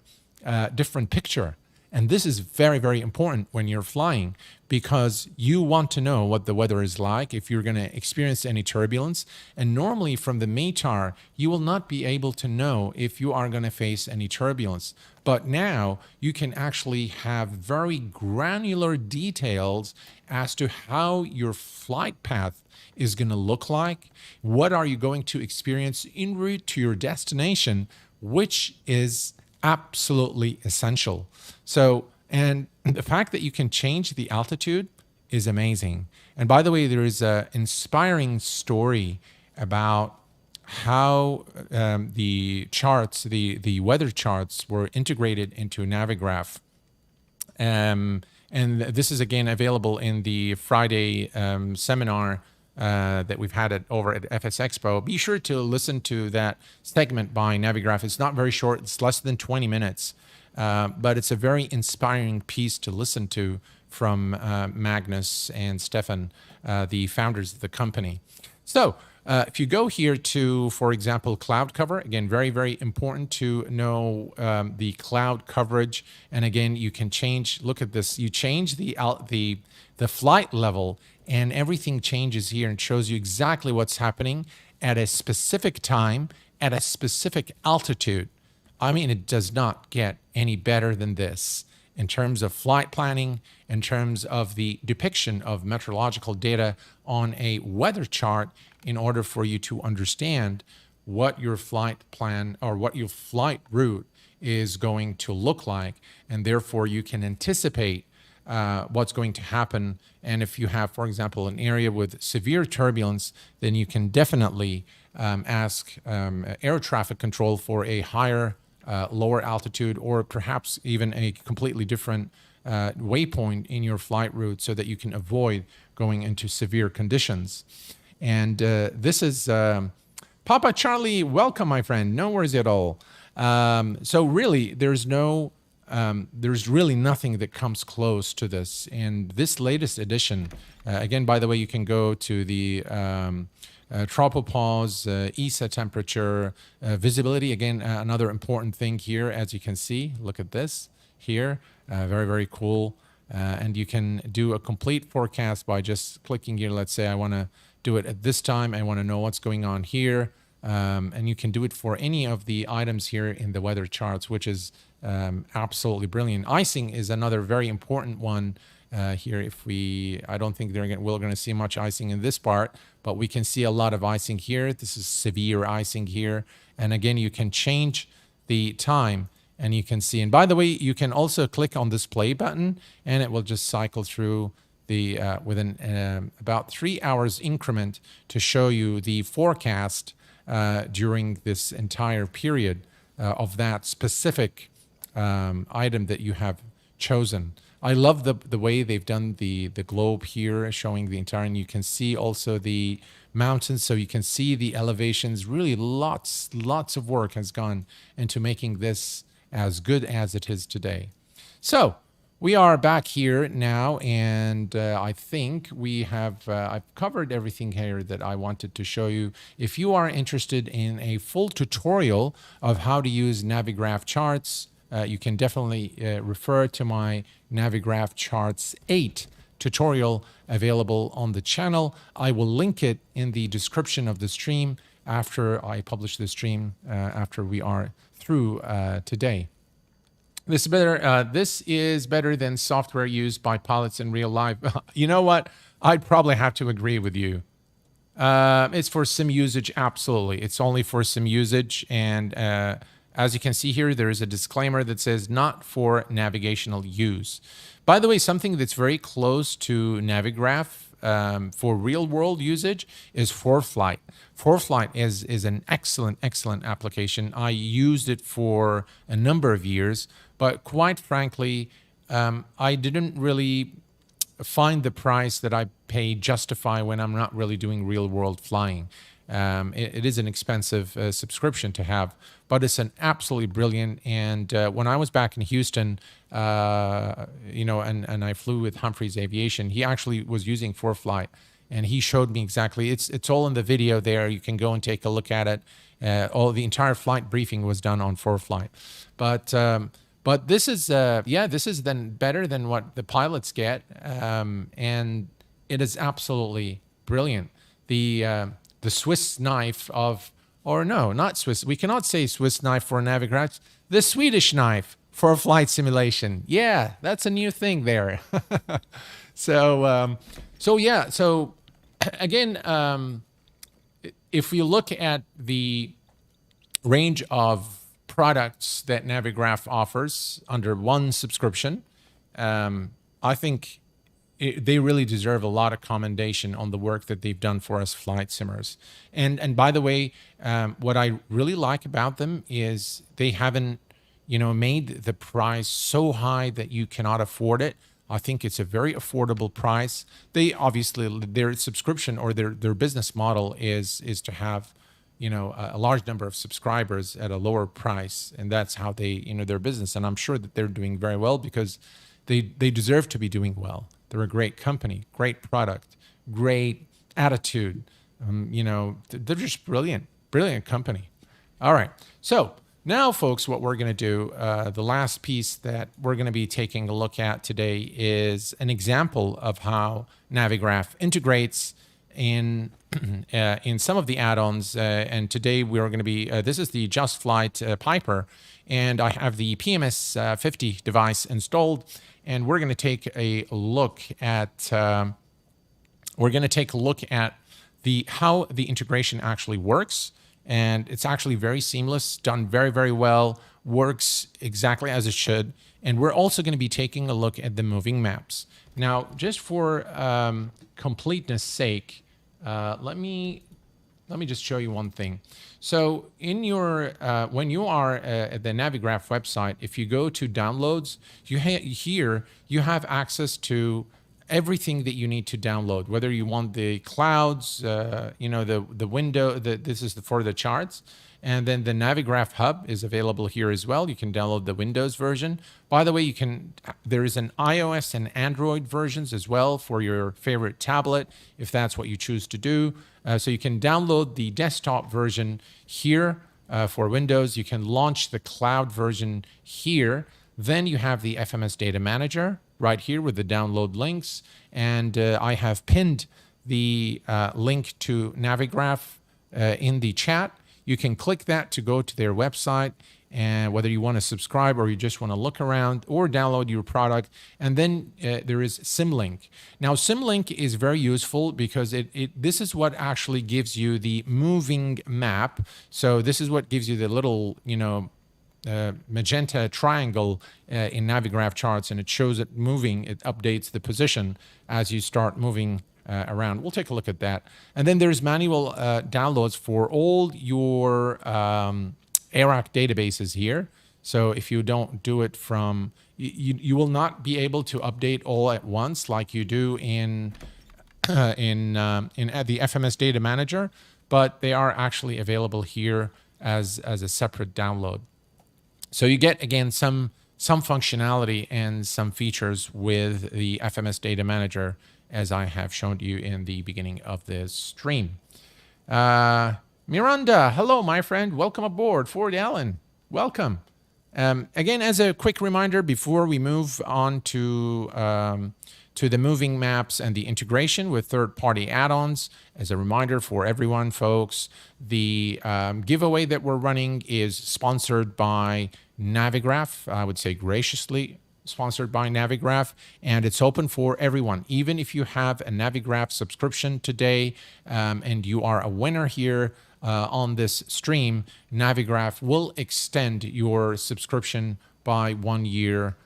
picture. And this is very, very important when you're flying, because you want to know what the weather is like, if you're going to experience any turbulence. And normally from the METAR, you will not be able to know if you are going to face any turbulence. But now you can actually have very granular details as to how your flight path is going to look like. What are you going to experience en route to your destination, which is absolutely essential. So, and the fact that you can change the altitude is amazing. And by the way, there is an inspiring story about how the charts, the weather charts, were integrated into Navigraph. And this is again available in the Friday seminar that we've had over at FS Expo. Be sure to listen to that segment by Navigraph. It's not very short. It's less than 20 minutes, but it's a very inspiring piece to listen to from Magnus and Stefan, the founders of the company. So if you go here to, for example, cloud cover, again, very, very important to know the cloud coverage. And again, you can change, look at this, you change the flight level, and everything changes here and shows you exactly what's happening at a specific time, at a specific altitude. I mean, it does not get any better than this in terms of flight planning, in terms of the depiction of meteorological data on a weather chart, in order for you to understand what your flight plan or what your flight route is going to look like. And therefore you can anticipate what's going to happen. And if you have, for example, an area with severe turbulence, then you can definitely ask air traffic control for a higher, lower altitude, or perhaps even a completely different waypoint in your flight route, so that you can avoid going into severe conditions. And this is Papa Charlie. Welcome, my friend. No worries at all. So really, there's really nothing that comes close to this. And this latest edition, again, by the way, you can go to the tropopause, ESA temperature, visibility. Again, another important thing here, as you can see. Look at this here. Very, very cool. And you can do a complete forecast by just clicking here. Let's say I want to do it at this time. I want to know what's going on here. And you can do it for any of the items here in the weather charts, which is absolutely brilliant. Icing is another very important one here. I don't think we're going to see much icing in this part, but we can see a lot of icing here. This is severe icing here. And again, you can change the time, and you can see. And by the way, you can also click on this play button, and it will just cycle through the within about 3 hours increment to show you the forecast during this entire period of that specific item that you have chosen. I love the way they've done the globe here, showing the entire, and you can see also the mountains, so you can see the elevations. Really lots of work has gone into making this as good as it is today. So we are back here now, and I think we have I've covered everything here that I wanted to show you. If you are interested in a full tutorial of how to use Navigraph Charts, you can definitely refer to my Navigraph Charts 8 tutorial available on the channel. I will link it in the description of the stream after I publish the stream, after we are through today. This is better than software used by pilots in real life. You know what? I'd probably have to agree with you. It's for sim usage, absolutely. It's only for sim usage, and as you can see here, there is a disclaimer that says not for navigational use. By the way, something that's very close to Navigraph for real-world usage is ForeFlight. ForeFlight is an excellent application. I used it for a number of years, but quite frankly, I didn't really find the price that I pay justify when I'm not really doing real-world flying. It is an expensive subscription to have, but it's an absolutely brilliant. And when I was back in Houston, and I flew with Humphreys Aviation, he actually was using ForeFlight, and he showed me exactly. It's all in the video there. You can go and take a look at it. All the entire flight briefing was done on ForeFlight, but this is this is then better than what the pilots get, and it is absolutely brilliant. The Swiss knife of, or no, not Swiss. We cannot say Swiss knife for Navigraph. The Swedish knife for flight simulation. Yeah, that's a new thing there. So again, if we look at the range of products that Navigraph offers under one subscription, I think they really deserve a lot of commendation on the work that they've done for us flight simmers. And by the way, what I really like about them is they haven't, made the price so high that you cannot afford it. I think it's a very affordable price. They obviously, their subscription or their business model is to have, a large number of subscribers at a lower price, and that's how they, their business. And I'm sure that they're doing very well because they deserve to be doing well. They're a great company, great product, great attitude. They're just brilliant company. All right. So now, folks, what we're going to do, the last piece that we're going to be taking a look at today is an example of how Navigraph integrates in some of the add-ons. And today we are going to be, this is the Just Flight Piper, and I have the PMS 50 device installed. And we're going to take a look at how the integration actually works, and it's actually very seamless, done very, very well, works exactly as it should. And we're also going to be taking a look at the moving maps. Now, just for completeness sake, let me just show you one thing. So in your when you are at the Navigraph website, if you go to downloads, here you have access to everything that you need to download. Whether you want the clouds, the window. This is for the charts. And then the Navigraph Hub is available here as well. You can download the Windows version. By the way, there is an iOS and Android versions as well for your favorite tablet, if that's what you choose to do. So you can download the desktop version here for Windows. You can launch the cloud version here. Then you have the FMS Data Manager right here with the download links. And I have pinned the link to Navigraph in the chat. You can click that to go to their website, and whether you want to subscribe or you just want to look around or download your product. And then there is SimLink. Now, SimLink is very useful because this is what actually gives you the moving map. So this is what gives you the little, magenta triangle in Navigraph Charts, and it shows it moving. It updates the position as you start moving around. We'll take a look at that. And then there's manual downloads for all your ARAC databases here. So if you don't do it from, you will not be able to update all at once like you do in the FMS Data Manager, but they are actually available here as a separate download. So you get, again, some functionality and some features with the FMS Data Manager, as I have shown you in the beginning of this stream. Miranda, hello, my friend. Welcome aboard. Ford Allen, welcome. Again, as a quick reminder, before we move on to the moving maps and the integration with third-party add-ons, as a reminder for everyone, folks, the giveaway that we're running is sponsored by Navigraph. I would say graciously sponsored by Navigraph, and it's open for everyone. Even if you have a Navigraph subscription today and you are a winner here on this stream, Navigraph will extend your subscription by 1 year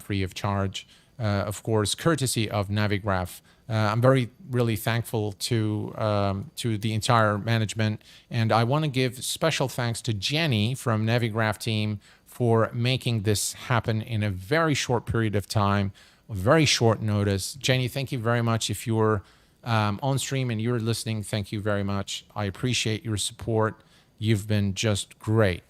free of charge, of course, courtesy of Navigraph. I'm really thankful to the entire management, and I want to give special thanks to Jenny from Navigraph team for making this happen in a very short period of time, very short notice. Jenny, thank you very much. If you're on stream and you're listening, thank you very much. I appreciate your support. You've been just great.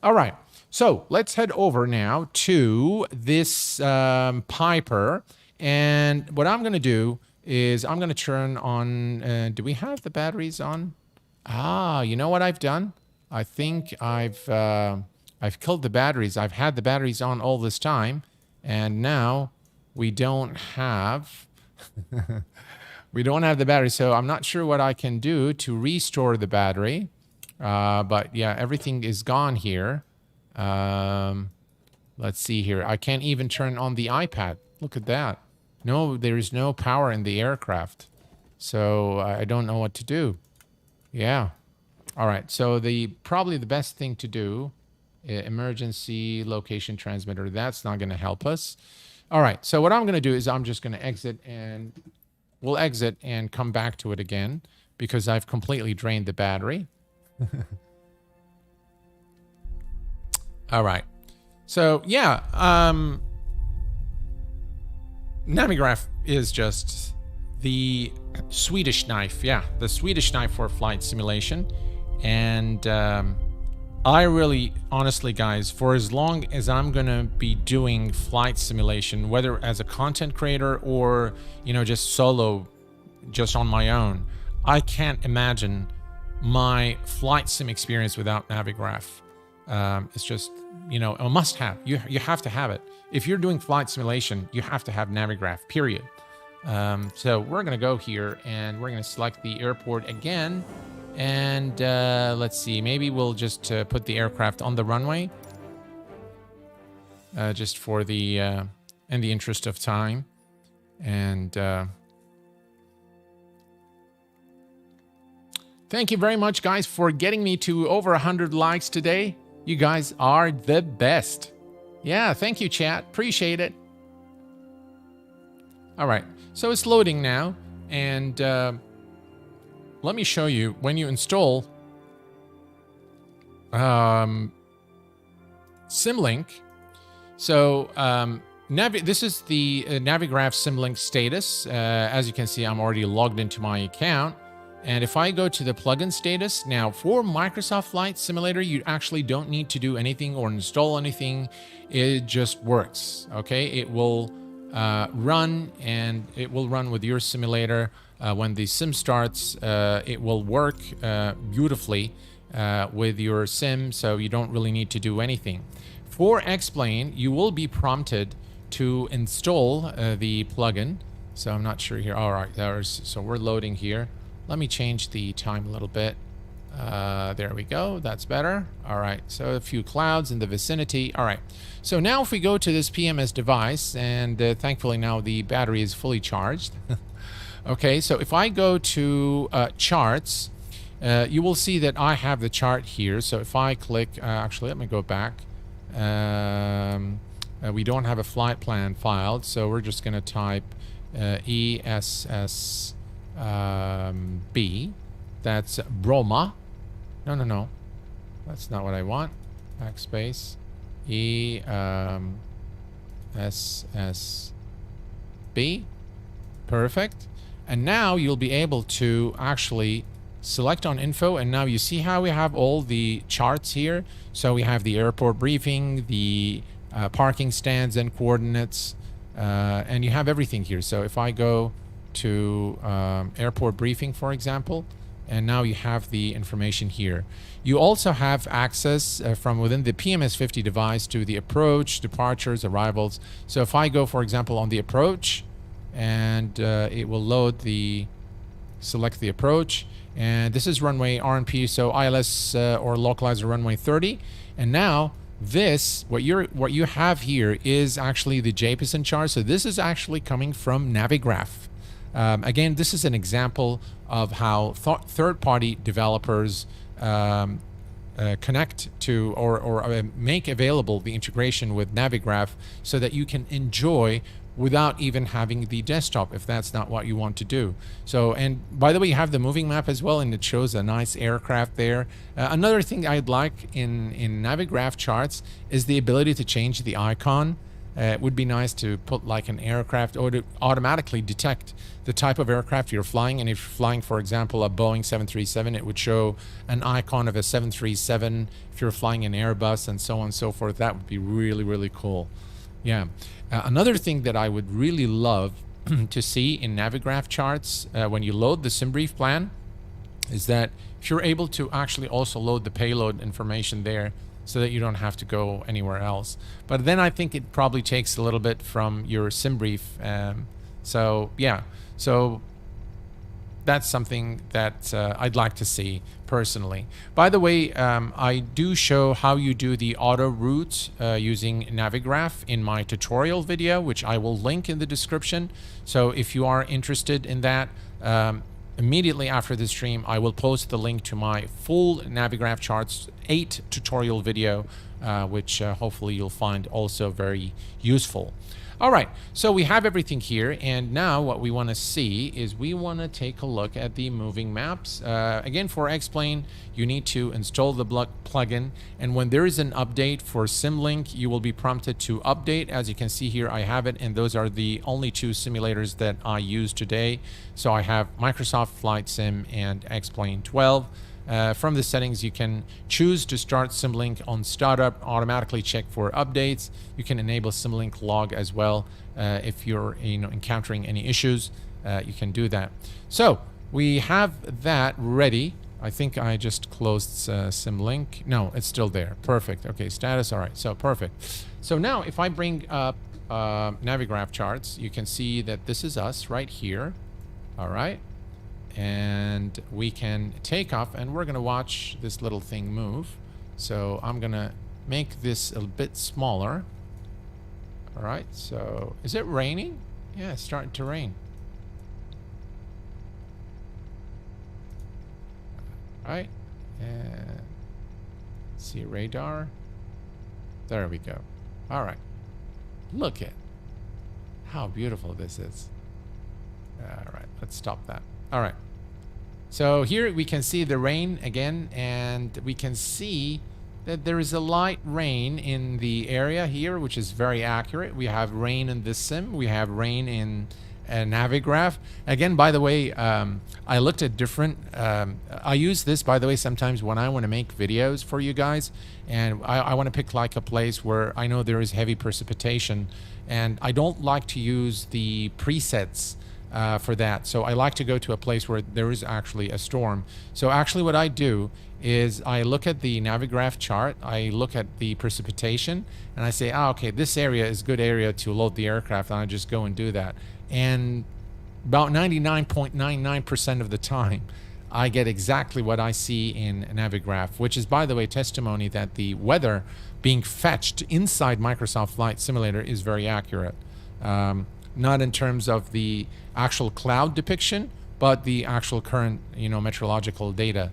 All right, so let's head over now to this Piper. And what I'm going to do is I'm going to turn on, do we have the batteries on? Ah, you know what I've done? I think I've killed the batteries. I've had the batteries on all this time, and now we don't have we don't have the battery. So I'm not sure what I can do to restore the battery. But yeah, everything is gone here. Let's see here. I can't even turn on the iPad. Look at that. No, there is no power in the aircraft. So I don't know what to do. Yeah. All right. So probably the best thing to do, emergency location transmitter, that's not going to help us. All right. So what I'm going to do is I'm just going to exit, and we'll exit and come back to it again because I've completely drained the battery. All right. So yeah, Navigraph is just the Swedish knife. Yeah, the Swedish knife for flight simulation. And I really, honestly, guys, for as long as I'm going to be doing flight simulation, whether as a content creator or, you know, just solo, just on my own, I can't imagine my flight sim experience without Navigraph. It's just, you know, a must have. You have to have it. If you're doing flight simulation, you have to have Navigraph, period. So we're going to go here and we're going to select the airport again. And let's see, maybe we'll just put the aircraft on the runway. Just for the, in the interest of time. And thank you very much, guys, for getting me to over 100 likes today. You guys are the best. Yeah, thank you, chat. Appreciate it. All right, so it's loading now. And let me show you when you install SimLink. So this is the Navigraph SimLink status. As you can see, I'm already logged into my account. And if I go to the plugin status, now for Microsoft Flight Simulator, you actually don't need to do anything or install anything. It just works, okay? It will run, and it will run with your simulator. When the sim starts, it will work beautifully with your sim, so you don't really need to do anything. For X-Plane, you will be prompted to install the plugin. So I'm not sure here. All right, so we're loading here. Let me change the time a little bit. There we go. That's better. All right. So a few clouds in the vicinity. All right. So now if we go to this PMS device, and thankfully now the battery is fully charged. Okay. So if I go to charts, you will see that I have the chart here. So if I click, actually, let me go back. We don't have a flight plan filed, so we're just going to type ESS. B, that's Broma. No, that's not what I want. Backspace. ESSB. Perfect. And now you'll be able to actually select on info, and now you see how we have all the charts here. So we have the airport briefing, the parking stands and coordinates, and you have everything here. So if I go to airport briefing, for example, and now you have the information here. You also have access from within the PMS50 device to the approach, departures, arrivals. So if I go, for example, on the approach, and it will load select the approach, and this is runway RNP, so ILS or localizer runway 30. And now this, what you have here is actually the JPSN chart. So this is actually coming from Navigraph. Again, this is an example of how third-party developers connect to or make available the integration with Navigraph so that you can enjoy without even having the desktop if that's not what you want to do. So, and by the way, you have the moving map as well, and it shows a nice aircraft there. Another thing I'd like in Navigraph Charts is the ability to change the icon. It would be nice to put like an aircraft, or to automatically detect the type of aircraft you're flying. And if you're flying, for example, a Boeing 737, it would show an icon of a 737. If you're flying an Airbus and so on and so forth, that would be really, really cool. Yeah. Another thing that I would really love to see in Navigraph Charts when you load the SimBrief plan is that if you're able to actually also load the payload information there, so that you don't have to go anywhere else. But then I think it probably takes a little bit from your SimBrief. So yeah, so that's something that I'd like to see personally. By the way, I do show how you do the auto route using Navigraph in my tutorial video, which I will link in the description. So if you are interested in that, immediately after the stream, I will post the link to my full Navigraph Charts 8 tutorial video, which hopefully you'll find also very useful. All right, so we have everything here, and now what we want to see is we want to take a look at the moving maps. Again, for X-Plane, you need to install the plugin, and when there is an update for SimLink, you will be prompted to update. As you can see here, I have it, and those are the only two simulators that I use today. So I have Microsoft Flight Sim and X-Plane 12. From the settings, you can choose to start SimLink on startup, automatically check for updates. You can enable SimLink log as well. If you're encountering any issues, you can do that. So we have that ready. I think I just closed SimLink. No, it's still there. Perfect. Okay, status. All right, so perfect. So now if I bring up Navigraph Charts, you can see that this is us right here. All right. And we can take off, and we're going to watch this little thing move. So I'm going to make this a bit smaller. All right, so is it raining? Yeah, it's starting to rain. All right, and see radar. There we go. All right, look at how beautiful this is. All right, let's stop that. All right, so here we can see the rain again, and we can see that there is a light rain in the area here, which is very accurate. We have rain in this sim, we have rain in Navigraph. Again, by the way, I looked at different, I use this, by the way, sometimes when I want to make videos for you guys, and I want to pick like a place where I know there is heavy precipitation, and I don't like to use the presets for that. So I like to go to a place where there is actually a storm. So actually what I do is I look at the Navigraph chart, I look at the precipitation, and I say, okay, this area is a good area to load the aircraft, and I just go and do that. And about 99.99% of the time, I get exactly what I see in Navigraph, which is, by the way, testimony that the weather being fetched inside Microsoft Flight Simulator is very accurate. Not in terms of the actual cloud depiction, but the actual current, meteorological data,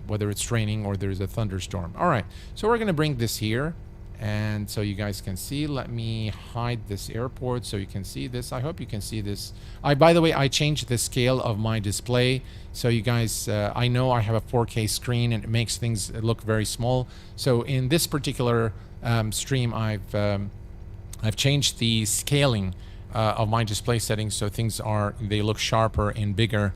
whether it's raining or there's a thunderstorm. All right, so we're going to bring this here, and so you guys can see. Let me hide this airport so you can see this. I hope you can see this. By the way, I changed the scale of my display, so you guys, I know I have a 4K screen, and it makes things look very small. So in this particular stream, I've changed the scaling of my display settings, so they look sharper and bigger,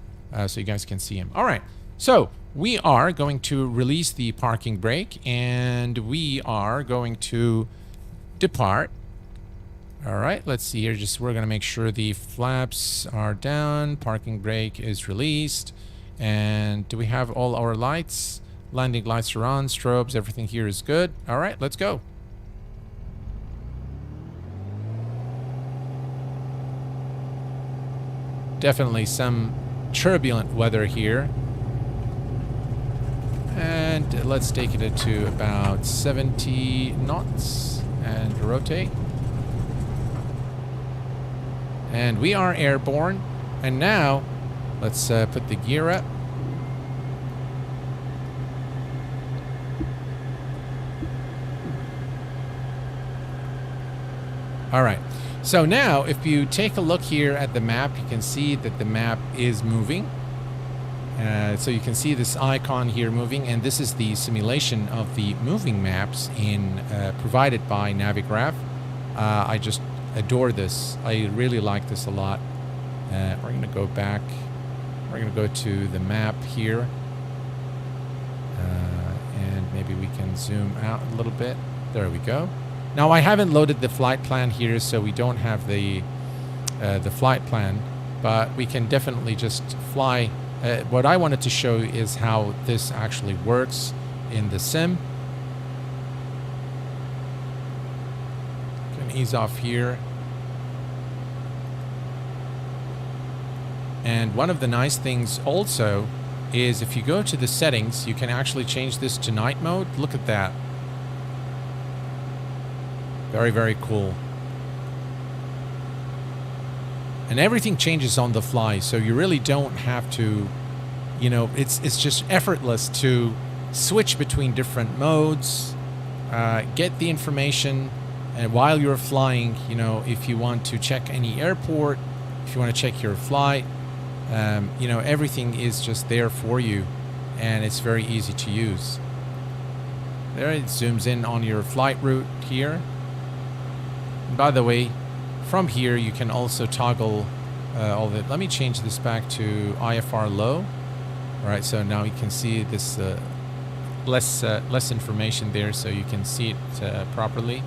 so you guys can see them. All right, so we are going to release the parking brake, and we are going to depart. All right, let's see here. We're going to make sure the flaps are down, parking brake is released, and do we have all our lights? Landing lights are on, strobes, everything here is good. All right, let's go. Definitely some turbulent weather here. And let's take it to about 70 knots and rotate. And we are airborne. And now let's put the gear up. All right. So now, if you take a look here at the map, you can see that the map is moving. So you can see this icon here moving, and this is the simulation of the moving maps provided by Navigraph. I just adore this. I really like this a lot. We're going to go back. We're going to go to the map here. And maybe we can zoom out a little bit. There we go. Now, I haven't loaded the flight plan here, so we don't have the flight plan. But we can definitely just fly. What I wanted to show is how this actually works in the sim. Can ease off here. And one of the nice things also is if you go to the settings, you can actually change this to night mode. Look at that. Very, very cool. And everything changes on the fly, so you really don't have to, you know, it's just effortless to switch between different modes, get the information, and while you're flying, you know, if you want to check any airport, if you want to check your flight, you know, everything is just there for you, and it's very easy to use. There, it zooms in on your flight route here. And by the way, from here you can also toggle all the. Let me change this back to IFR low. All right, so now you can see this less information there, so you can see it properly.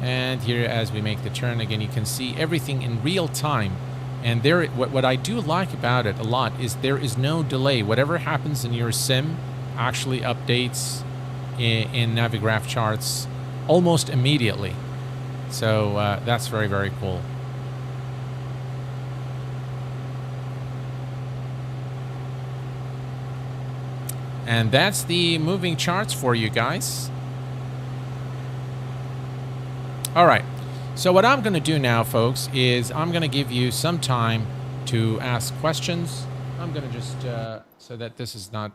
And here, as we make the turn again, you can see everything in real time. And there, what I do like about it a lot is there is no delay. Whatever happens in your sim actually updates in Navigraph Charts almost immediately. So that's very, very cool. And that's the moving charts for you guys. All right. So what I'm going to do now, folks, is I'm going to give you some time to ask questions. I'm going to just, so that this is not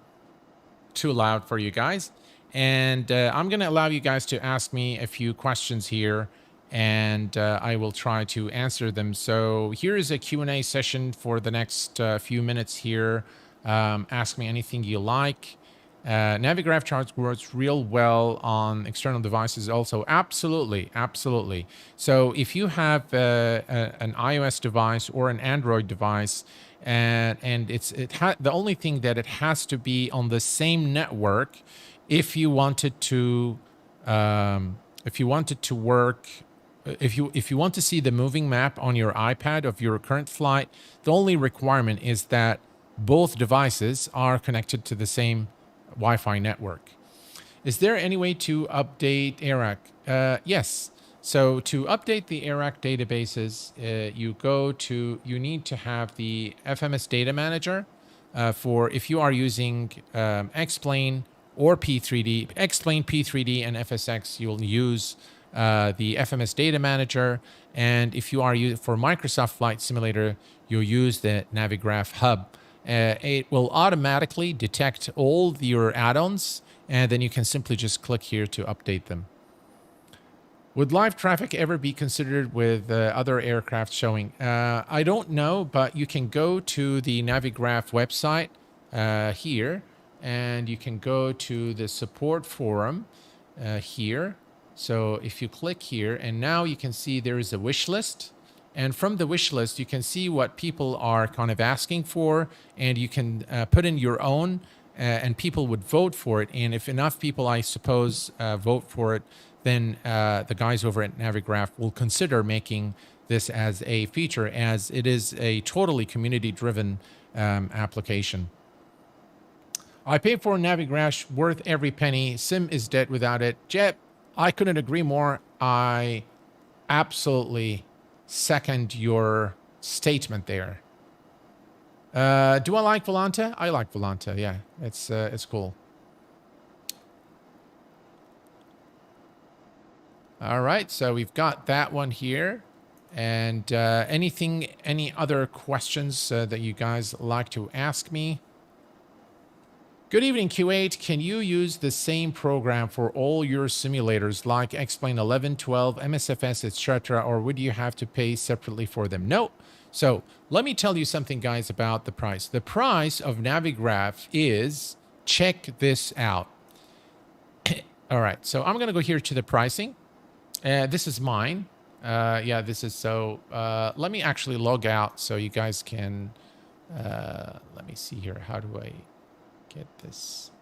too loud for you guys. And I'm going to allow you guys to ask me a few questions here, and I will try to answer them. So here is a Q&A session for the next few minutes here. Ask me anything you like. Navigraph Charts works real well on external devices also. Absolutely, absolutely. So if you have an iOS device or an Android device, and the only thing that it has to be on the same network, if you wanted to work. If you want to see the moving map on your iPad of your current flight, the only requirement is that both devices are connected to the same Wi-Fi network. Is there any way to update ARAC? Yes. So to update the ARAC databases, you need to have the FMS Data Manager for if you are using X-Plane or P3D. X-Plane, P3D, and FSX, you'll use the FMS Data Manager. And if you are for Microsoft Flight Simulator, you'll use the Navigraph Hub. It will automatically detect all your add-ons, and then you can simply just click here to update them. Would live traffic ever be considered with other aircraft showing? I don't know, but you can go to the Navigraph website here, and you can go to the support forum here. So if you click here, and now you can see there is a wish list. And from the wish list, you can see what people are kind of asking for, and you can put in your own, and people would vote for it. And if enough people, I suppose, vote for it, then the guys over at Navigraph will consider making this as a feature, as it is a totally community-driven application. I pay for Navigraph, worth every penny. Sim is dead without it. Jet, I couldn't agree more. I absolutely second your statement there. Do I like Volanta? I like Volanta. Yeah, it's cool. All right, so we've got that one here. And any other questions that you guys like to ask me? Good evening, Q8. Can you use the same program for all your simulators like X-Plane 11, 12, MSFS, etc., or would you have to pay separately for them? No. So let me tell you something, guys, about the price. The price of Navigraph is, check this out. All right, so I'm going to go here to the pricing. This is mine. Yeah, this is so... let me actually log out so you guys can... let me see here. How do I get this?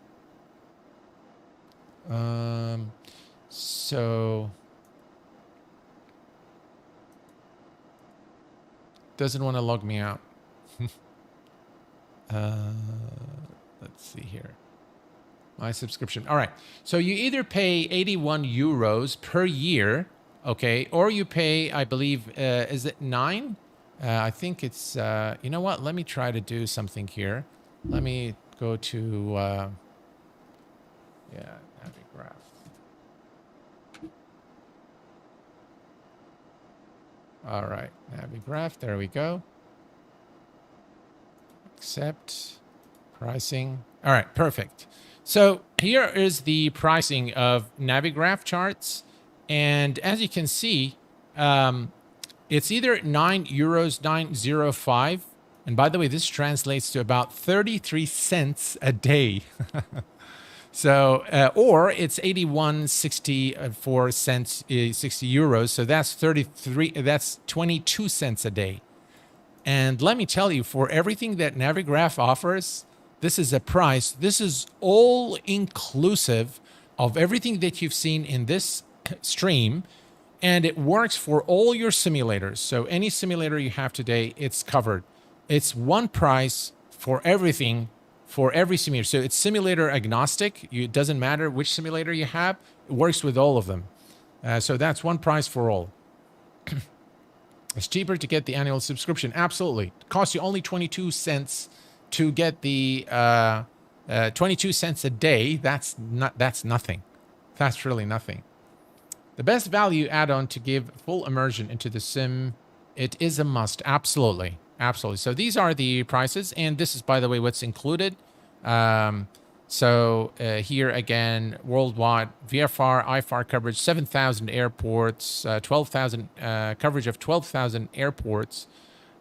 So... Doesn't want to log me out. Let's see here. My subscription. All right. So you either pay 81 euros per year, okay, or you pay, I believe, is it 9? I think it's, you know what? Let me try to do something here. Let me go to, yeah, Navigraph. All right, Navigraph, there we go. Accept, pricing. All right, perfect. So here is the pricing of Navigraph Charts. And as you can see, it's either 9 euros 905. And by the way, this translates to about 33 cents a day. So, or it's 81.64 cents, 60 euros. So that's 22 cents a day. And let me tell you, for everything that Navigraph offers, this is a price. This is all inclusive of everything that you've seen in this stream. And it works for all your simulators. So any simulator you have today, it's covered. It's one price for everything, for every simulator. So it's simulator agnostic. It doesn't matter which simulator you have. It works with all of them. So that's one price for all. It's cheaper to get the annual subscription. Absolutely. It costs you only 22 cents to get the 22 cents a day. That's nothing. That's really nothing. The best value add-on to give full immersion into the sim. It is a must. Absolutely. Absolutely. So these are the prices, and this is, by the way, what's included. Here again, worldwide VFR, IFR coverage, 7,000 airports, 12,000 coverage of 12,000 airports.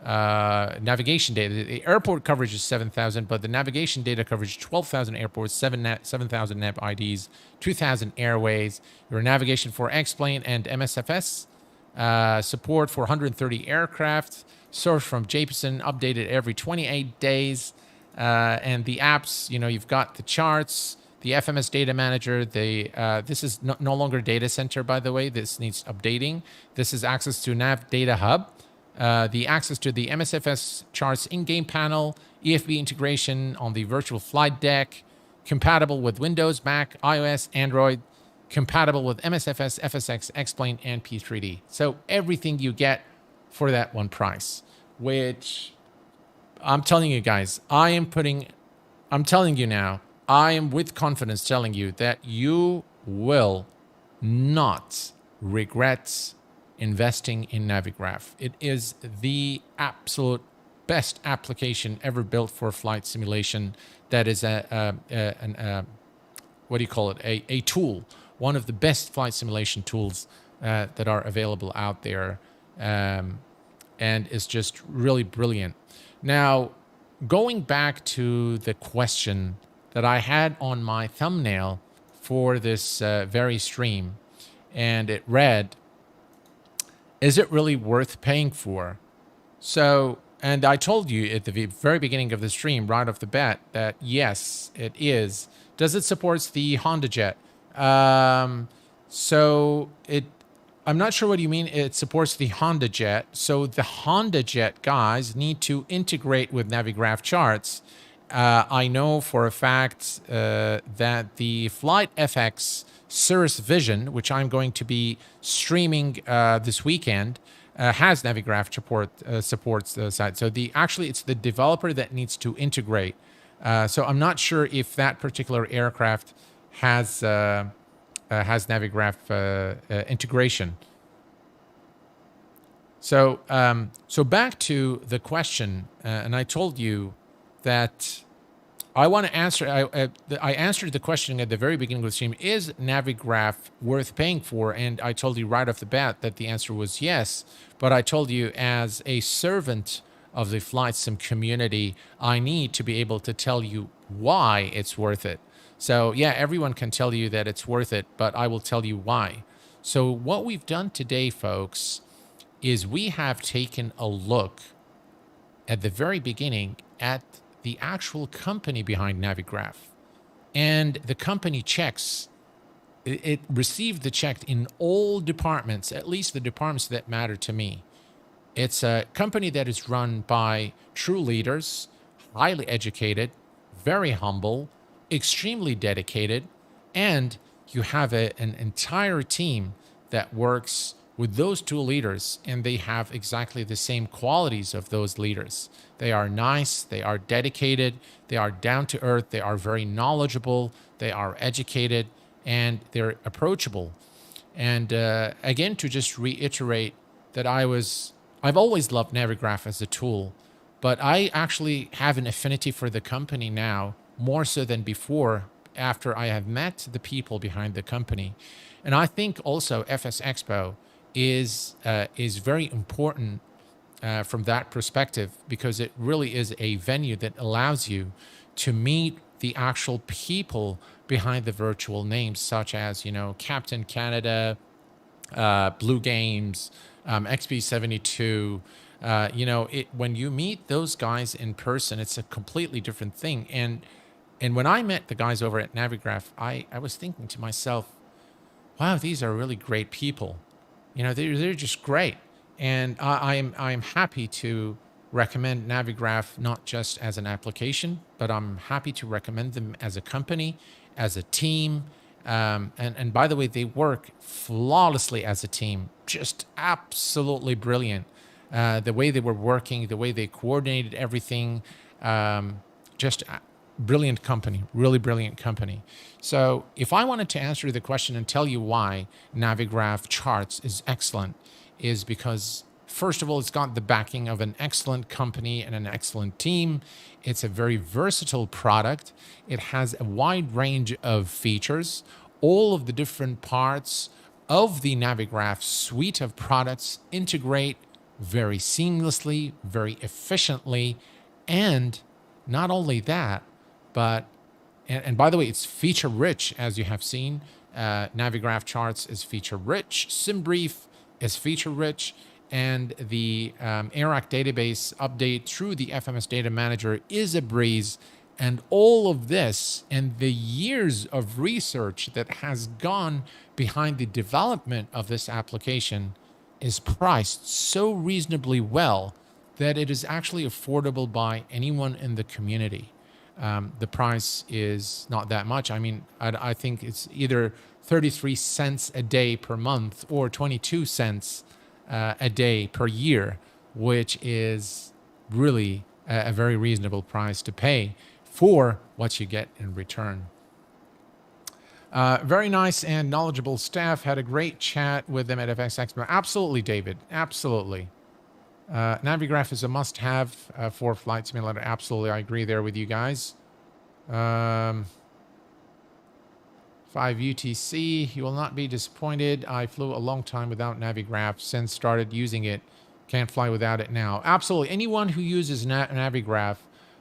Navigation data. The airport coverage is 7,000, but the navigation data coverage 12,000 airports, 7,000 nav IDs, 2,000 airways. Your navigation for X-plane and MSFS. Support for 130 aircraft. Sourced from Jameson, updated every 28 days. And the apps, you know, you've got the charts, the FMS data manager. This is no longer data center, by the way. This needs updating. This is access to Nav Data Hub. The access to the MSFS charts in-game panel, EFB integration on the virtual flight deck, compatible with Windows, Mac, iOS, Android, compatible with MSFS, FSX, X-plane, and P3D. So everything you get for that one price, which I'm telling you guys, I'm telling you now, I am with confidence telling you that you will not regret investing in Navigraph. It is the absolute best application ever built for flight simulation. That is a tool, one of the best flight simulation tools that are available out there, and is just really brilliant. Now, going back to the question that I had on my thumbnail for this very stream, and it read, is it really worth paying for? So, and I told you at the very beginning of the stream, right off the bat, that yes, it is. Does it support the Honda Jet? I'm not sure what you mean. It supports the Honda Jet. So the Honda Jet guys need to integrate with Navigraph Charts. I know for a fact that the Flight FX Cirrus Vision, which I'm going to be streaming this weekend, has Navigraph supports the site. So it's the developer that needs to integrate. So I'm not sure if that particular aircraft has Navigraph integration. So back to the question, and I told you that I want to answer. I answered the question at the very beginning of the stream: is Navigraph worth paying for? And I told you right off the bat that the answer was yes. But I told you, as a servant of the flight sim community, I need to be able to tell you why it's worth it. So yeah, everyone can tell you that it's worth it, but I will tell you why. So what we've done today, folks, is we have taken a look at the very beginning at the actual company behind Navigraph. And the company checks, it received the check in all departments, at least the departments that matter to me. It's a company that is run by true leaders, highly educated, very humble, extremely dedicated, and you have an entire team that works with those two leaders, and they have exactly the same qualities of those leaders. They are nice, they are dedicated, they are down to earth, they are very knowledgeable, they are educated, and they're approachable. And again, to just reiterate that I've always loved Navigraph as a tool, but I actually have an affinity for the company now, more so than before, after I have met the people behind the company. And I think also FS Expo is very important from that perspective, because it really is a venue that allows you to meet the actual people behind the virtual names, such as, Captain Canada, Blue Games, XP72. When you meet those guys in person, it's a completely different thing. And when I met the guys over at Navigraph, I was thinking to myself, wow, these are really great people. They're just great. And I'm happy to recommend Navigraph not just as an application, but I'm happy to recommend them as a company, as a team. And by the way, they work flawlessly as a team, just absolutely brilliant. The way they were working, the way they coordinated everything, just brilliant company, really brilliant company. So if I wanted to answer the question and tell you why Navigraph Charts is excellent, is because, first of all, it's got the backing of an excellent company and an excellent team. It's a very versatile product. It has a wide range of features. All of the different parts of the Navigraph suite of products integrate very seamlessly, very efficiently, and not only that, but, and by the way, it's feature rich, as you have seen. Navigraph Charts is feature rich. SimBrief is feature rich. And the ARAC database update through the FMS Data Manager is a breeze. And all of this and the years of research that has gone behind the development of this application is priced so reasonably well that it is actually affordable by anyone in the community. The price is not that much. I mean, I think it's either 33 cents a day per month or 22 cents a day per year, which is really a very reasonable price to pay for what you get in return. Very nice and knowledgeable staff. Had a great chat with them at FX Expo. Absolutely, David. Absolutely. Navigraph is a must-have for Flight Simulator. Absolutely, I agree there with you guys. 5 UTC. You will not be disappointed. I flew a long time without Navigraph. Since started using it, can't fly without it now. Absolutely. Anyone who uses Navigraph,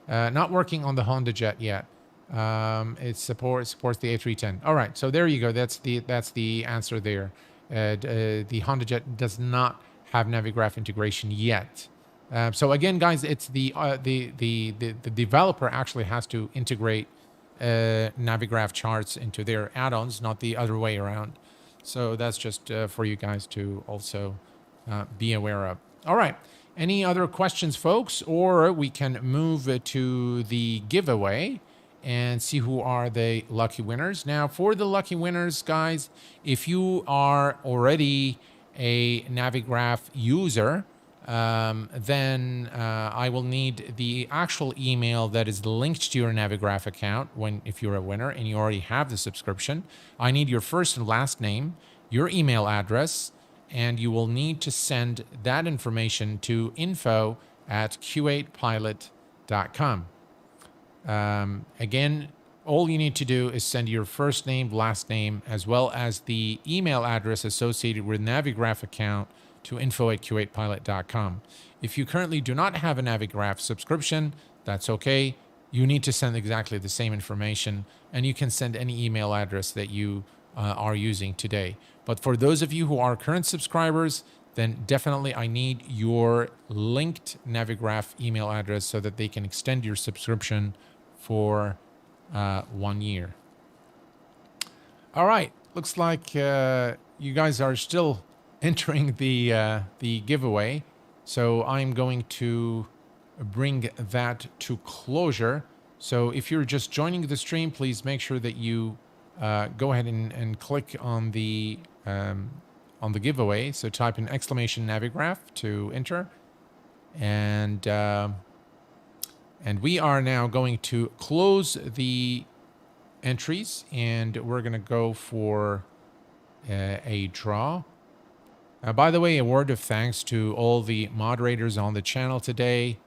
not working on the Honda Jet yet. It supports the A310. All right, so there you go. That's the answer there. The Honda Jet does not have Navigraph integration yet. So again, guys, it's the developer actually has to integrate Navigraph Charts into their add-ons, not the other way around. So that's just for you guys to also be aware of. All right. Any other questions, folks? Or we can move to the giveaway and see who are the lucky winners. Now, for the lucky winners, guys, if you are already a Navigraph user, then I will need the actual email that is linked to your Navigraph account if you're a winner and you already have the subscription. I need your first and last name, your email address, and you will need to send that information to info@q8pilot.com. Again, all you need to do is send your first name, last name, as well as the email address associated with Navigraph account to info@q8pilot.com. If you currently do not have a Navigraph subscription, that's okay. You need to send exactly the same information, and you can send any email address that you are using today. But for those of you who are current subscribers, then definitely I need your linked Navigraph email address so that they can extend your subscription for 1 year. All right, looks like you guys are still entering the giveaway, so I'm going to bring that to closure. So if you're just joining the stream, please make sure that you go ahead and click on the giveaway. So type in exclamation Navigraph to enter, and we are now going to close the entries, and we're going to go for a draw. By the way, a word of thanks to all the moderators on the channel today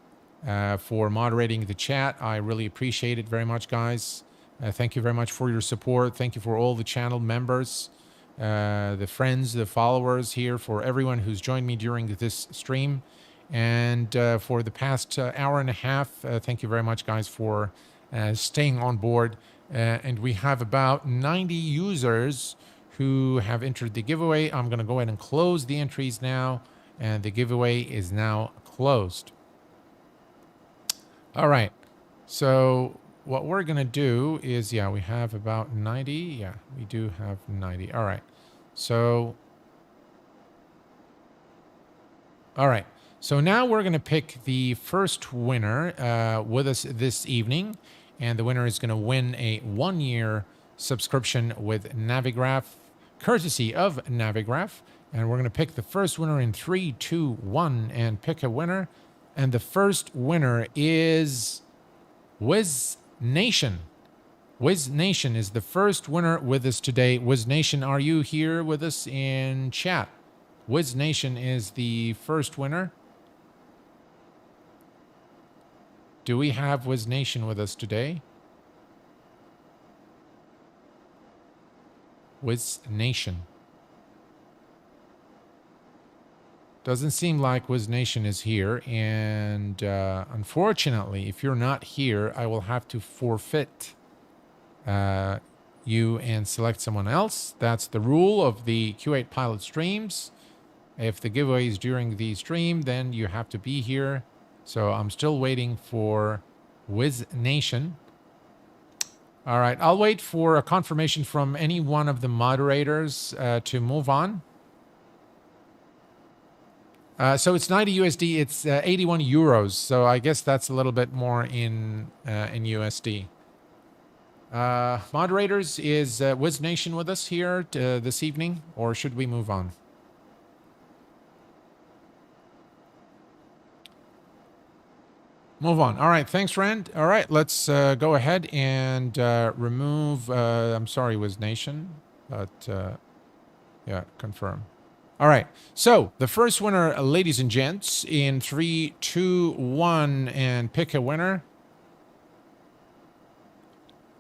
for moderating the chat. I really appreciate it very much, guys. Thank you very much for your support. Thank you for all the channel members, the friends, the followers here, for everyone who's joined me during this stream. And for the past hour and a half, thank you very much, guys, for staying on board. And we have about 90 users who have entered the giveaway. I'm going to go ahead and close the entries now, and the giveaway is now closed. All right. So what we're going to do is, yeah, we have about 90. Yeah, we do have 90. All right. So, all right. So now we're going to pick the first winner with us this evening. And the winner is going to win a 1-year subscription with Navigraph, courtesy of Navigraph. And we're going to pick the first winner in 3, 2, 1, and pick a winner. And the first winner is Wiz Nation. Wiz Nation is the first winner with us today. Wiz Nation, are you here with us in chat? Wiz Nation is the first winner. Do we have Wiz Nation with us today? Wiz Nation. Doesn't seem like Wiz Nation is here. And unfortunately, if you're not here, I will have to forfeit you and select someone else. That's the rule of the Q8 Pilot streams. If the giveaway is during the stream, then you have to be here. So I'm still waiting for Wiz Nation. All right, I'll wait for a confirmation from any one of the moderators to move on. So it's 90 USD. It's 81 euros. So I guess that's a little bit more in USD. Moderators, is Wiz Nation with us here this evening, or should we move on? Move on. All right. Thanks, Rand. All right. Let's go ahead and remove. I'm sorry, Wiz Nation, but yeah, confirm. All right. So the first winner, ladies and gents, in 3, 2, 1, and pick a winner.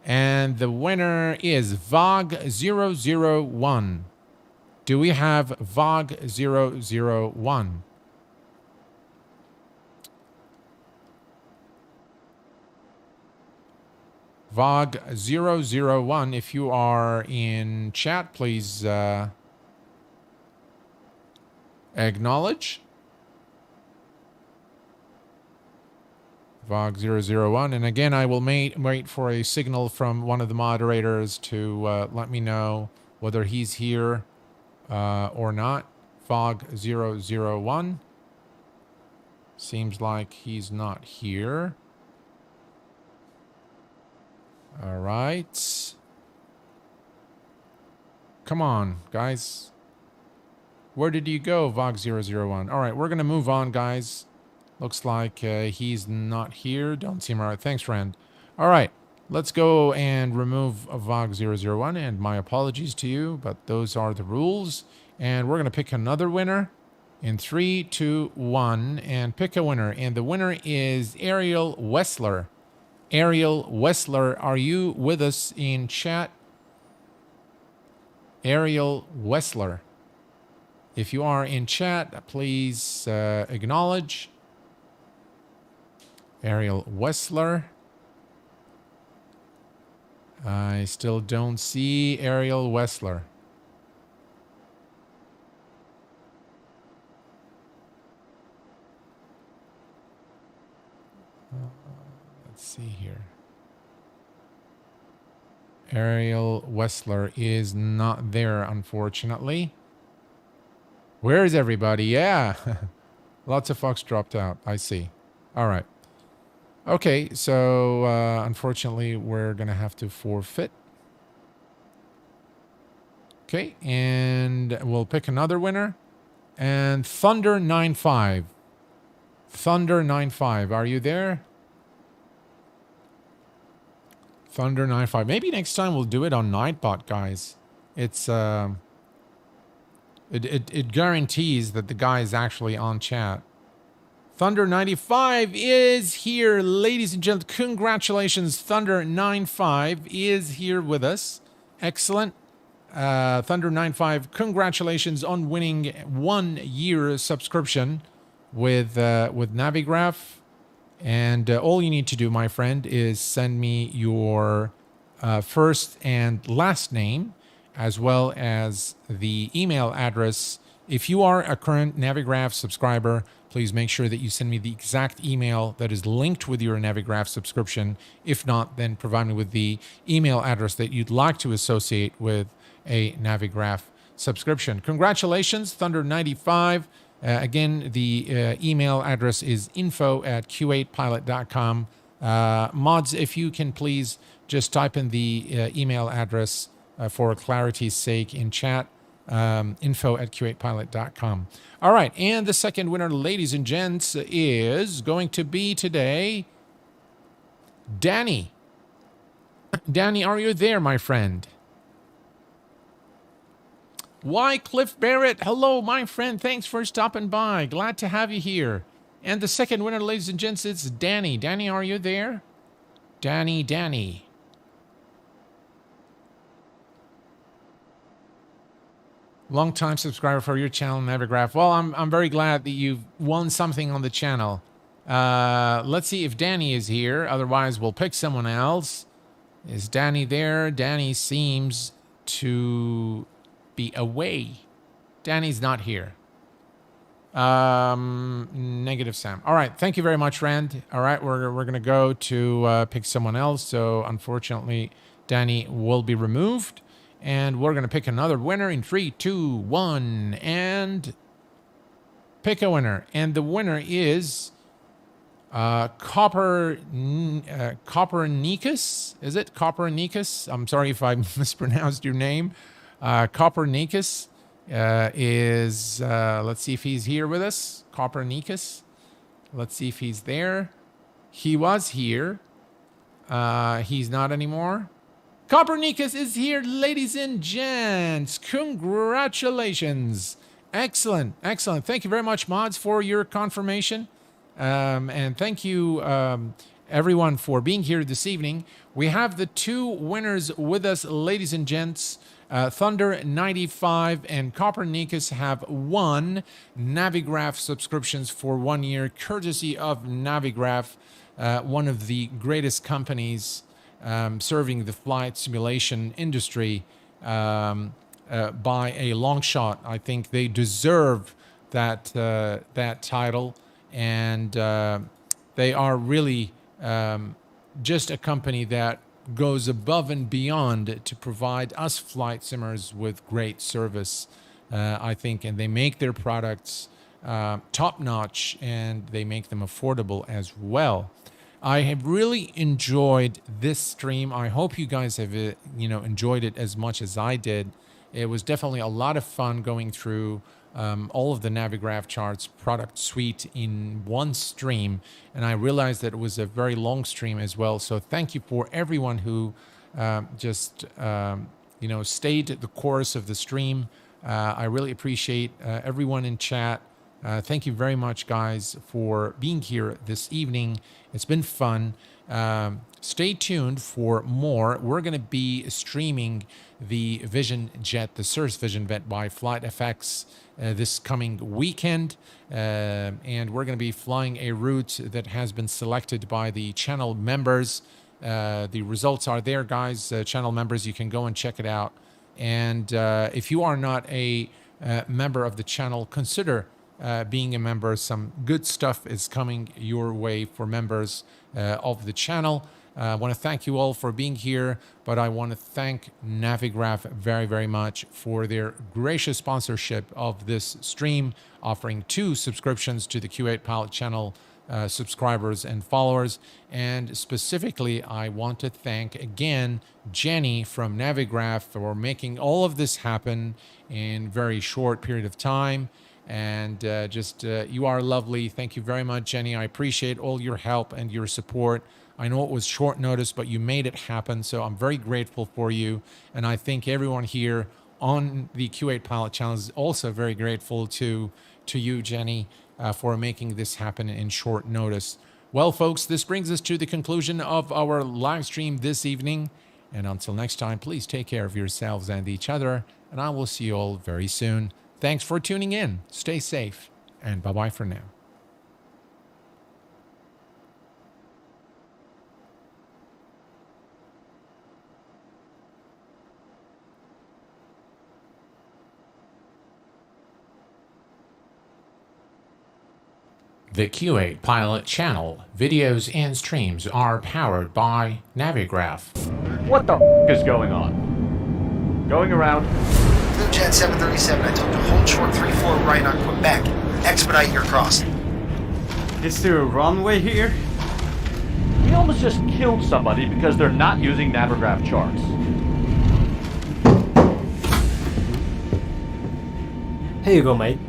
And the winner is VOG001. Do we have VOG001? VOG001, if you are in chat, please acknowledge. VOG001. And again, I will wait for a signal from one of the moderators to let me know whether he's here or not. VOG001. Seems like he's not here. All right. Come on, guys. Where did you go, VOG001? All right, we're going to move on, guys. Looks like he's not here. Don't seem right. Thanks, Rand. All right, let's go and remove VOG001. And my apologies to you, but those are the rules. And we're going to pick another winner in 3, 2, 1, and pick a winner. And the winner is Ariel Wessler. Ariel Wessler, are you with us in chat? Ariel Wessler. If you are in chat, please acknowledge. Ariel Wessler. I still don't see Ariel Wessler. see here. Ariel Wessler is not there, unfortunately. Where is everybody? Yeah. Lots of folks dropped out. I see. All right. Okay, so unfortunately, we're going to have to forfeit. Okay, and we'll pick another winner. And Thunder95. Thunder95, are you there? Thunder95. Maybe next time we'll do it on Nightbot, guys. It's it guarantees that the guy is actually on chat. Thunder95 is here, ladies and gentlemen. Congratulations, Thunder95 is here with us. Excellent. Thunder95, congratulations on winning 1 year subscription with Navigraph. And all you need to do, my friend, is send me your first and last name, as well as the email address. If you are a current Navigraph subscriber, please make sure that you send me the exact email that is linked with your Navigraph subscription. If not, then provide me with the email address that you'd like to associate with a Navigraph subscription. Congratulations, Thunder95. Again, the email address is info@q8pilot.com. Mods, if you can please just type in the email address for clarity's sake in chat, info@q8pilot.com. All right, and the second winner, ladies and gents, is going to be today Danny. Danny, are you there, my friend? Why, Cliff Barrett? Hello, my friend. Thanks for stopping by. Glad to have you here. And the second winner, ladies and gents, it's Danny. Danny, are you there? Danny. Long-time subscriber for your channel, Navigraph. Well, I'm very glad that you've won something on the channel. Let's see if Danny is here. Otherwise, we'll pick someone else. Is Danny there? Danny seems to be away. Danny's not here. Negative Sam. All right. Thank you very much, Rand. All right. We're going to go to pick someone else. So unfortunately, Danny will be removed. And we're going to pick another winner in 3, 2, 1, and pick a winner. And the winner is Copernicus. Is it Copernicus? I'm sorry if I mispronounced your name. Copernicus is, let's see if he's here with us. Copernicus. Let's see if he's there. He was here. He's not anymore. Copernicus is here, ladies and gents. Congratulations. Excellent. Thank you very much, mods, for your confirmation. And thank you, everyone, for being here this evening. We have the 2 winners with us, ladies and gents. Thunder95 and Copernicus have won Navigraph subscriptions for 1 year, courtesy of Navigraph, one of the greatest companies serving the flight simulation industry by a long shot. I think they deserve that title, and they are really just a company that goes above and beyond to provide us flight simmers with great service, I think, and they make their products top-notch, and they make them affordable as well. I have really enjoyed this stream. I hope you guys have enjoyed it as much as I did. It was definitely a lot of fun going through all of the Navigraph Charts product suite in one stream, and I realized that it was a very long stream as well. So thank you for everyone who just stayed the course of the stream. I really appreciate everyone in chat. Thank you very much, guys, for being here this evening. It's been fun. Stay tuned for more. We're going to be streaming the Vision Jet, the Cirrus Vision Jet by FlightFX this coming weekend. And we're going to be flying a route that has been selected by the channel members. The results are there, guys. Channel members, you can go and check it out. And if you are not a member of the channel, consider being a member. Some good stuff is coming your way for members of the channel. I want to thank you all for being here, but I want to thank Navigraph very, very much for their gracious sponsorship of this stream, offering 2 subscriptions to the Q8 Pilot channel subscribers and followers. And specifically, I want to thank again Jenny from Navigraph for making all of this happen in a very short period of time. And you are lovely. Thank you very much, Jenny. I appreciate all your help and your support. I know it was short notice, but you made it happen. So I'm very grateful for you. And I think everyone here on the Q8 Pilot channel is also very grateful to you, Jenny, for making this happen in short notice. Well, folks, this brings us to the conclusion of our live stream this evening. And until next time, please take care of yourselves and each other. And I will see you all very soon. Thanks for tuning in. Stay safe. And bye-bye for now. The Q8 Pilot channel, videos and streams are powered by Navigraph. What the is going on? Going around. Blue Jet 737, I told you, hold short 3-4 right on Quebec. Expedite your crossing. Is there a runway here? We almost just killed somebody because they're not using Navigraph Charts. Here you go, mate.